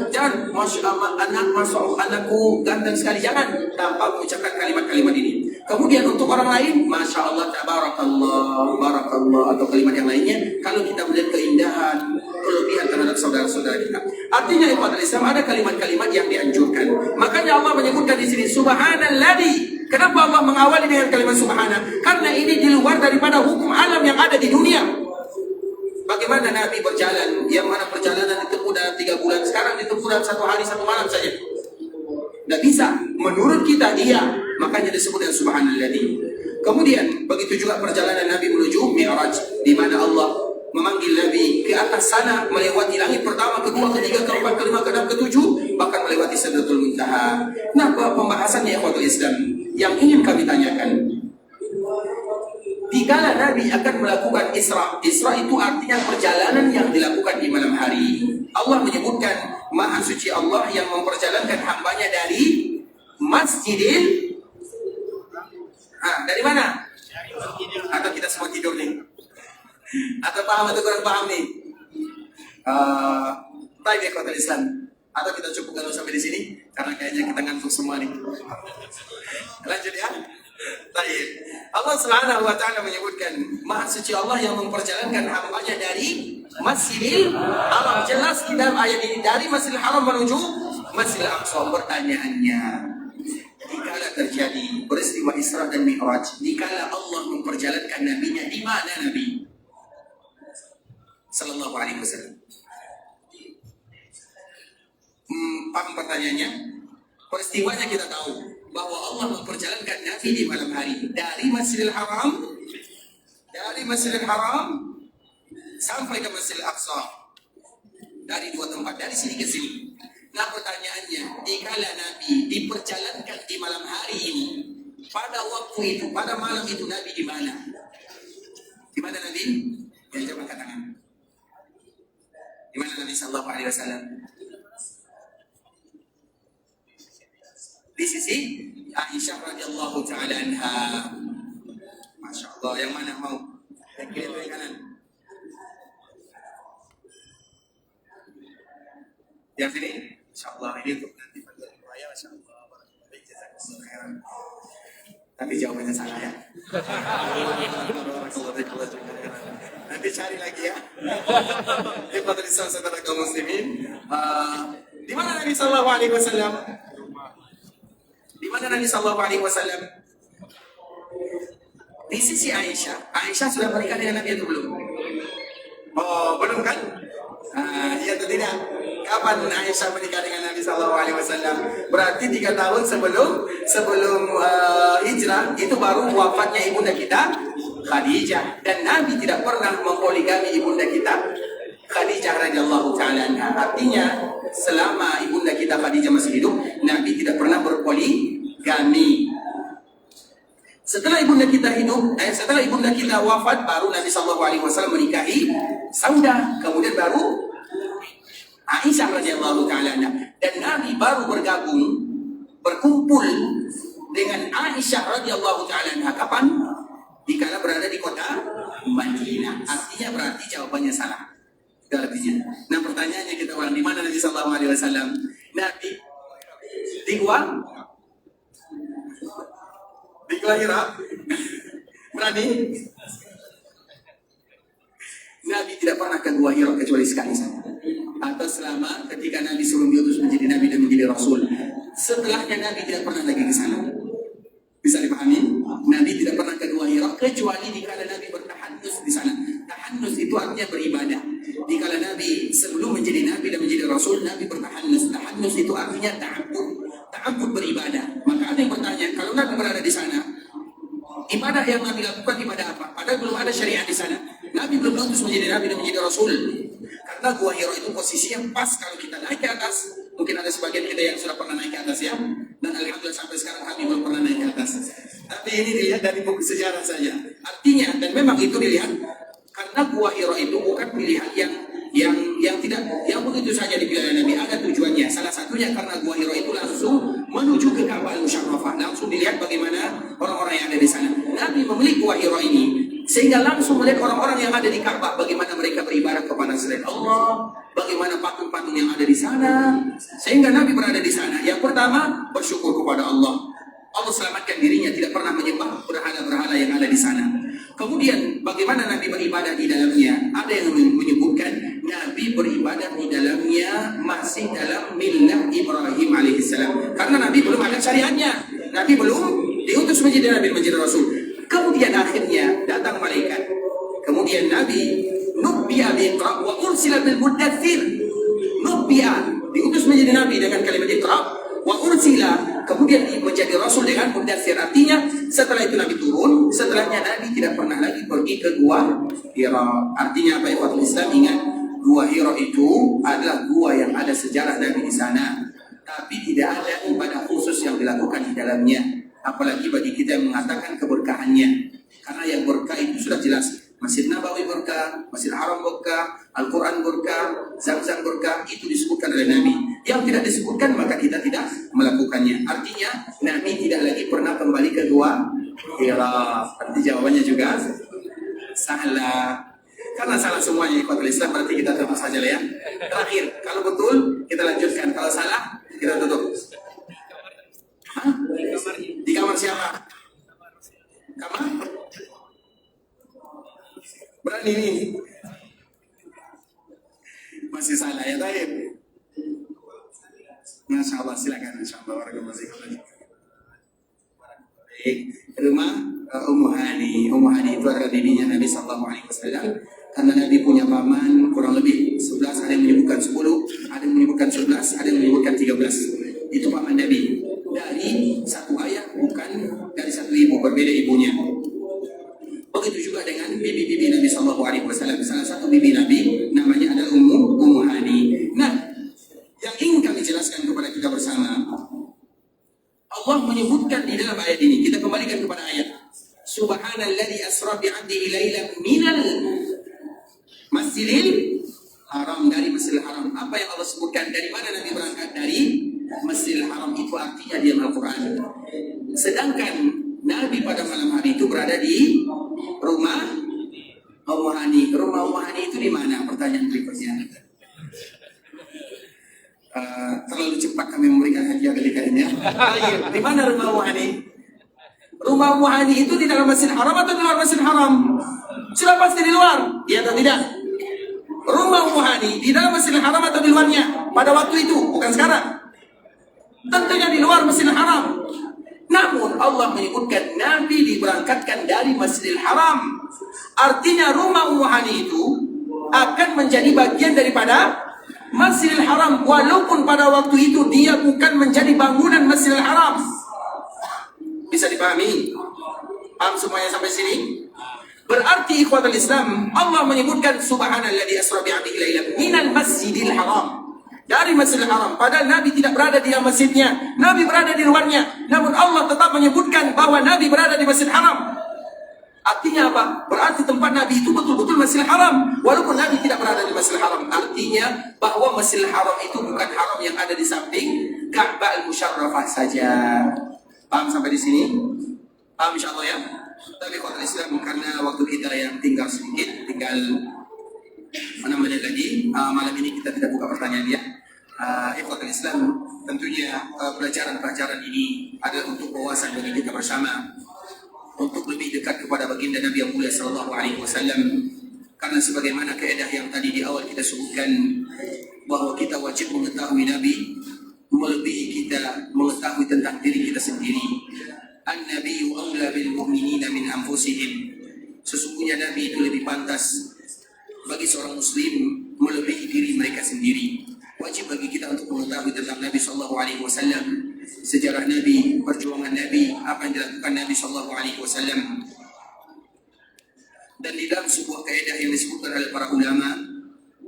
Jangan masya Allah anakku ganteng sekali, jangan, tanpa mengucapkan kalimat-kalimat ini. Kemudian untuk orang lain, masya Allah tabarakallah, barakallah, atau kalimat yang lainnya. Kalau kita melihat keindahan, kelebihan terhadap saudara-saudara kita, artinya ikhwatul Islam ada kalimat-kalimat yang dianjurkan. Makanya Allah menyebutkan di sini subhanalladzi. Kenapa Allah mengawali dengan kalimat subhana? Karena ini di luar daripada hukum alam yang ada di dunia. Bagaimana Nabi berjalan, yang mana perjalanan ditempuh dalam 3 bulan, sekarang ditempuh dalam 1 hari 1 malam saja. Tidak bisa. Menurut kita iya, makanya disebut dengan subhanalladzi. Kemudian begitu juga perjalanan Nabi menuju Mi'raj, di mana Allah memanggil Nabi ke atas sana, melewati langit pertama, kedua, ketiga, keempat, kelima, keenam, ketujuh, bahkan melewati Sidratul Muntaha. Nah, pembahasannya ikhwatul Islam yang ingin kami tanyakan, dikala Nabi akan melakukan Isra itu artinya perjalanan yang dilakukan di malam hari. Allah menyebutkan Maha Suci Allah yang memperjalankan hambanya dari Masjidil dari mana? Atau kita semua tidur nih? Atau paham atau kurang paham nih? Baik ya kota Islam. Atau kita cukupkan sampai di sini karena kayaknya kita ngantuk semua nih. Lanjut ya. Baik. Allah Subhanahu wa taala menyebutkan Maha Suci Allah yang memperjalankan hambanya dari Masjidil Haram. Jelas di dalam ayat ini dari Masjidil Haram menuju Masjidil Aqsa. Pertanyaannya, dikala terjadi peristiwa Isra dan Mi'raj, dikala Allah memperjalankan nabinya, di mana Nabi sallallahu alaihi wasallam? Paham pertanyaannya? Peristiwanya kita tahu bahwa Allah memperjalankan Nabi di malam hari dari Masjidil Haram, sampai ke Masjidil Aqsa, dari 2 tempat, dari sini ke sini. Nah pertanyaannya, dikala Nabi diperjalankan di malam hari ini, pada waktu itu, pada malam itu Nabi di mana? Di mana Nabi? Yang coba katakan. Di mana Nabi sallallahu alaihi wasallam? Di sisi Aisyah radhiyallahu taala anha. Masya Allah, yang mana mau? Yang kiri atau yang kanan? Yang sini? Masya Allah, ini untuk nanti pada riwayat. Masya Allah, baik, jazakallahu khairan. Tapi jawabannya salah ya. Nanti cari lagi ya. Di pada saudara kaum muslimin. Di mana Nabi sallallahu alaihi wasallam? Di mana Nabi sallallahu alaihi wasallam? Di sisi Aisyah. Aisyah sudah menikah dengan Nabi atau belum? Oh, belum kan? Iya atau tidak? Kapan Aisyah menikah dengan Nabi sallallahu alaihi wasallam? Berarti 3 tahun sebelum hijrah, itu baru wafatnya ibunda kita Khadijah, dan Nabi tidak pernah mempoligami ibunda kita Khadijah radhiyallahu taala anha. Artinya selama ibunda kita Khadijah masih hidup, Nabi tidak pernah berpoligami. Setelah ibunda kita setelah ibunda kita wafat, baru Nabi sallallahu alaihi wasallam menikahi Saudah, kemudian baru Aisyah radhiyallahu taala anha, dan Nabi baru berkumpul dengan Aisyah radhiyallahu taala anha kapan? Dikala berada di kota Madinah. Artinya berarti jawabannya salah. Itu artinya. Nah pertanyaannya kita ulang, di mana Nabi sallallahu alaihi wasallam? Nabi di Gua Hira. Berani? Nabi tidak pernah ke Gua Hira kecuali sekali saja. Atau selama ketika Nabi sebelum diutus menjadi Nabi dan menjadi Rasul. Setelahnya Nabi tidak pernah lagi ke sana. Bisa dipahami? Nabi tidak pernah ke Gua Hira kecuali dikala Nabi bertahanus di sana. Tahanus itu artinya beribadah. Dikala Nabi sebelum menjadi Nabi dan menjadi Rasul, Nabi bertahanus. Tahanus itu artinya ta'abbud. Ta'abbud beribadah. Maka ada yang bertanya, kalau Nabi berada di sana, ibadah yang Nabi lakukan ibadah apa? Padahal belum ada syariat di sana. Nabi belum diutus menjadi Nabi dan menjadi Rasul. Karena Gua Hira itu posisinya pas kalau kita naik ke atas. Mungkin ada sebagian kita yang sudah pernah naik ke atas ya. Dan alhamdulillah sampai sekarang kami belum pernah naik ke atas. Tapi ini dilihat dari buku sejarah saja. Artinya, dan memang itu dilihat karena Gua Hira itu bukan pilihan yang tidak yang begitu saja dipilih oleh Nabi, ada tujuannya. Salah satunya karena Gua Hira itu langsung menuju ke Ka'bah Al-Musharrafah. Langsung dilihat bagaimana orang-orang yang ada di sana. Nabi memilih Gua Hira ini sehingga langsung melihat orang-orang yang ada di Ka'bah, bagaimana mereka beribadah kepada selain Allah, bagaimana patung-patung yang ada di sana. Sehingga Nabi berada di sana. Yang pertama, bersyukur kepada Allah. Allah selamatkan dirinya, tidak pernah menyembah berhala-berhala yang ada di sana. Kemudian bagaimana Nabi beribadah di dalamnya? Ada yang menyebutkan Nabi beribadah di dalamnya masih dalam millah Ibrahim alaihissalam. Karena Nabi belum ada syariatnya. Nabi belum diutus menjadi Nabi, menjadi Rasul. Kemudian akhirnya datang malaikat. Kemudian Nabi nubbi'a bi'iqra' wa ursila bil mudaththir. Nubbi'a diutus menjadi Nabi dengan kalimat Iqra' wa ursila, kemudian menjadi Rasul dengan mudaththir. Artinya setelah itu Nabi turun, setelahnya Nabi tidak pernah lagi pergi ke Gua Hira. Artinya apa ya Islam? Ingat, Gua Hira itu adalah gua yang ada sejarah Nabi di sana, tapi tidak ada ibadah khusus yang dilakukan di dalamnya. Apalagi bagi kita yang mengatakan keberkahannya. Karena yang berkah itu sudah jelas. Masjid Nabawi berkah, Masjid Haram berkah, Al-Quran berkah, Zam-Zam berkah, itu disebutkan oleh Nabi. Yang tidak disebutkan maka kita tidak melakukannya. Artinya Nabi tidak lagi pernah kembali ke Gua Hira. Berarti jawabannya juga salah. Karena salah semuanya ikhwatul Islam, berarti kita tutup saja lah ya. Terakhir, kalau betul kita lanjutkan, kalau salah kita tutup. Hah? Di kamar siapa? Kamar? Berani nih. Masih salah ya tadi. Masya Allah, silakan. Masya Allah, baik. Rumah Ummu Hani. Ummu Hani itu adalah bibinya Nabi Sallallahu Alaihi Wasallam. Karena Nabi punya paman kurang lebih 11, ada yang menyebutkan 10, ada yang menyebutkan 11, ada yang menyebutkan 13. Itu paman Nabi. Dari satu ayah, bukan dari satu ibu, berbeda ibunya. Begitu juga dengan bibi-bibi Nabi Sallallahu Alaihi Wasallam. Salah satu bibi Nabi namanya adalah Ummu Hani. Nah, yang ingin kami jelaskan kepada kita bersama, Allah menyebutkan di dalam ayat ini. Kita kembalikan kepada ayat. Subhanalladzi asra bi'abdihi lailan minal masjidil haram, dari Masjidil Haram. Apa yang Allah sebutkan? Dari mana Nabi berangkat? Dari Masjidil Haram. Itu artinya di Al-Quran. Sedangkan Nabi pada malam hari itu berada di rumah Ummu Hani. Rumah Ummu Hani itu di mana? Pertanyaan berikutnya. Terlalu cepat kami memberikan hadiah ketika ini. Di mana rumah Ummu Hani? Rumah Ummu Hani itu di dalam Masjidil Haram atau di luar Masjidil Haram? Sudah pasti di luar, ya atau tidak? Rumah Ummu Hani di dalam Masjidil Haram atau di luarnya? Pada waktu itu, bukan sekarang. Tentunya di luar Masjidil Haram. Namun Allah menyebutkan Nabi diberangkatkan dari Masjidil Haram. Artinya rumah Ummu Hani itu akan menjadi bagian daripada Masjidil Haram, walaupun pada waktu itu dia bukan menjadi bangunan Masjidil Haram. Bisa dipahami? Paham semuanya sampai sini? Berarti ikhwatul Islam, Allah menyebutkan Subhanalladzi asra bi'abdihi lailan minal Masjidil Haram, dari Masjidil Haram. Padahal Nabi tidak berada di masjidnya, Nabi berada di luarnya. Namun Allah tetap menyebutkan bahwa Nabi berada di Masjidil Haram. Artinya apa? Berarti tempat Nabi itu betul-betul Masjidil Haram, walaupun Nabi tidak berada di Masjidil Haram. Artinya bahwa Masjidil Haram itu bukan haram yang ada di samping Ka'bah Al-Musharrafah saja. Paham sampai di sini? Paham insyaAllah ya? Tapi ikhwatul Islam, karena waktu kita yang tinggal sedikit, tinggal 6 menit lagi, malam ini kita tidak buka pertanyaan ya. Ikhwatul Islam, tentunya pelajaran-pelajaran ini adalah untuk wawasan bagi kita bersama, untuk lebih dekat kepada baginda Nabi yang mulia sallallahu alaihi wasallam. Karena sebagaimana kaidah yang tadi di awal kita sebutkan, bahwa kita wajib mengetahui Nabi melebihi kita mengetahui tentang diri kita sendiri. An-nabiyyu aula bil mu'minina min anfusihim. Sesungguhnya Nabi itu lebih pantas bagi seorang muslim melebihi diri mereka sendiri. Wajib bagi kita untuk mengetahui tentang Nabi sallallahu alaihi wasallam, sejarah Nabi, perjuangan Nabi, apa yang dilakukan Nabi sallallahu alaihi wasallam. Dan di dalam sebuah kaidah yang disebutkan oleh para ulama,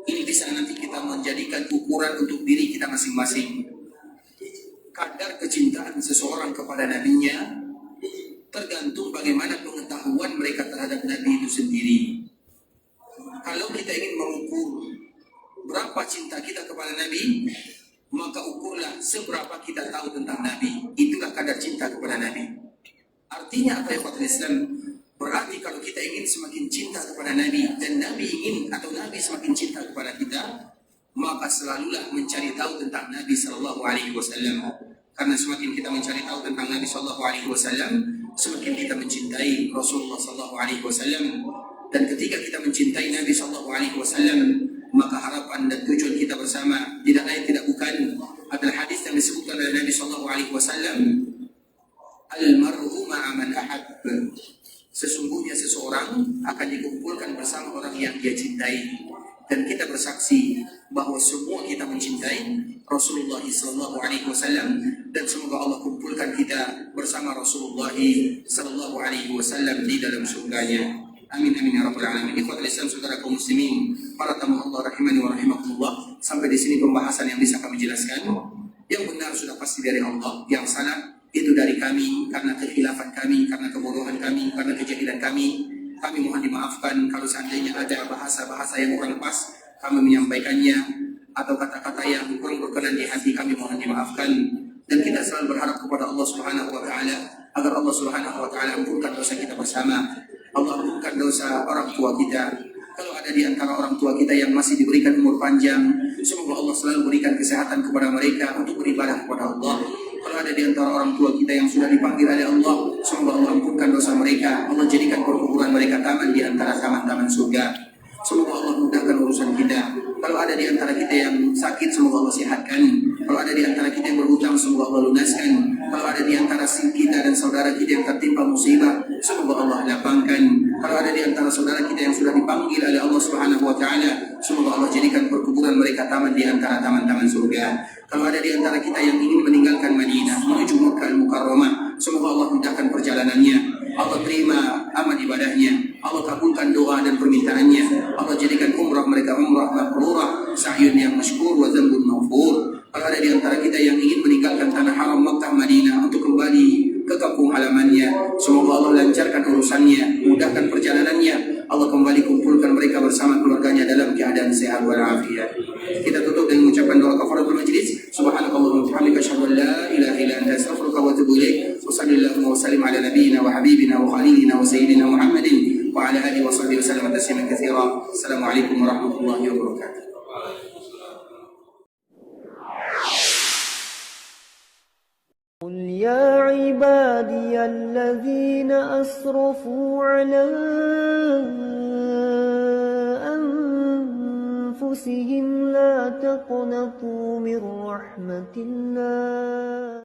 ini bisa nanti kita menjadikan ukuran untuk diri kita masing-masing. Kadar kecintaan seseorang kepada nabinya tergantung bagaimana pengetahuan mereka terhadap Nabi itu sendiri. Kalau kita ingin mengukur berapa cinta kita kepada Nabi, maka ukurlah seberapa kita tahu tentang Nabi. Itulah kadar cinta kepada Nabi. Artinya apa ya ikhwatul Islam? Berarti kalau kita ingin semakin cinta kepada Nabi dan Nabi ingin atau Nabi semakin cinta kepada kita, maka selalulah mencari tahu tentang Nabi sallallahu alaihi wasallam. Karena semakin kita mencari tahu tentang Nabi sallallahu alaihi wasallam, semakin kita mencintai Rasulullah sallallahu alaihi wasallam. Dan ketika kita mencintai Nabi sallallahu alaihi wasallam, maka harapan dan tujuan kita bersama tidak lain tidak bukan adalah hadis yang disebutkan oleh Nabi sallallahu alaihi wasallam, al-mar'u ma'a man ahab. Sesungguhnya seseorang akan dikumpulkan bersama orang yang dia cintai. Dan kita bersaksi bahwa semua kita mencintai Rasulullah sallallahu alaihi wasallam, dan semoga Allah kumpulkan kita bersama Rasulullah sallallahu alaihi wasallam di dalam surganya. Amin amin ya rabbal alamin. Ikhwatul Islam, saudara kaum muslimin, para tamu Allah rahimani wa rahimakumullah. Sampai di sini pembahasan yang bisa kami jelaskan. Yang benar sudah pasti dari Allah, yang salah itu dari kami, karena kekhilafan kami, karena kebodohan kami, karena kejahilan kami. Kami mohon dimaafkan kalau seandainya ada bahasa-bahasa yang kurang pas kami menyampaikannya, atau kata-kata yang kurang berkenan di hati, kami mohon dimaafkan. Dan kita selalu berharap kepada Allah Subhanahu wa taala agar Allah Subhanahu wa taala ampunkan dosa kita bersama. Allah ampunkan dosa orang tua kita. Kalau ada di antara orang tua kita yang masih diberikan umur panjang, semoga Allah selalu berikan kesehatan kepada mereka untuk beribadah kepada Allah. Kalau ada di antara orang tua kita yang sudah dipanggil oleh Allah, semoga Allah ampunkan dosa mereka. Allah jadikan perkuburan mereka taman di antara taman-taman surga. Semoga Allah mudahkan urusan kita. Kalau ada di antara kita yang sakit, semoga Allah sehatkan. Kalau ada di antara kita yang berhutang, semoga Allah lunaskan. Kalau ada di antara kita dan saudara kita yang tertimpa musibah, semoga Allah lapangkan. Kalau ada di antara saudara kita yang sudah dipanggil oleh Allah Subhanahu wa taala, semoga Allah jadikan perkuburan mereka taman di antara taman-taman surga. Kalau ada di antara kita yang ingin meninggalkan Madinah menuju Makkah Al-Mukarramah, semoga Allah mudahkan perjalanannya. Allah terima amal ibadahnya. Allah kabulkan doa dan permintaannya. Allah jadikan umrah mereka umrah mabrurah, sa'yun yang masykur wa dzambun maghfur. Kalau ada di antara kita yang ingin meninggalkan tanah haram Makkah Madinah untuk kembali ke kampung halamannya, semoga Allah lancarkan urusannya, mudahkan perjalanannya. Allah kembali kumpulkan mereka bersama keluarganya dalam keadaan sehat walafiat. Kita tutup dengan mengucapkan doa kafaratul majlis. Subhanakallahumma wa bihamdika asyhadu an la ilaha illa anta astaghfiruka wa atubu ilaik. Wa sallallahu wa sallim ala nabiyyina wa habibina wa khalilina wa sayyidina Muhammadin wa ala alihi wa sahbihi wa sallam tasliman katsira. Assalamualaikum warahmatullahi wabarakatuh. قل يا عبادي الذين أسرفوا على أنفسهم لا تقنطوا من رحمة الله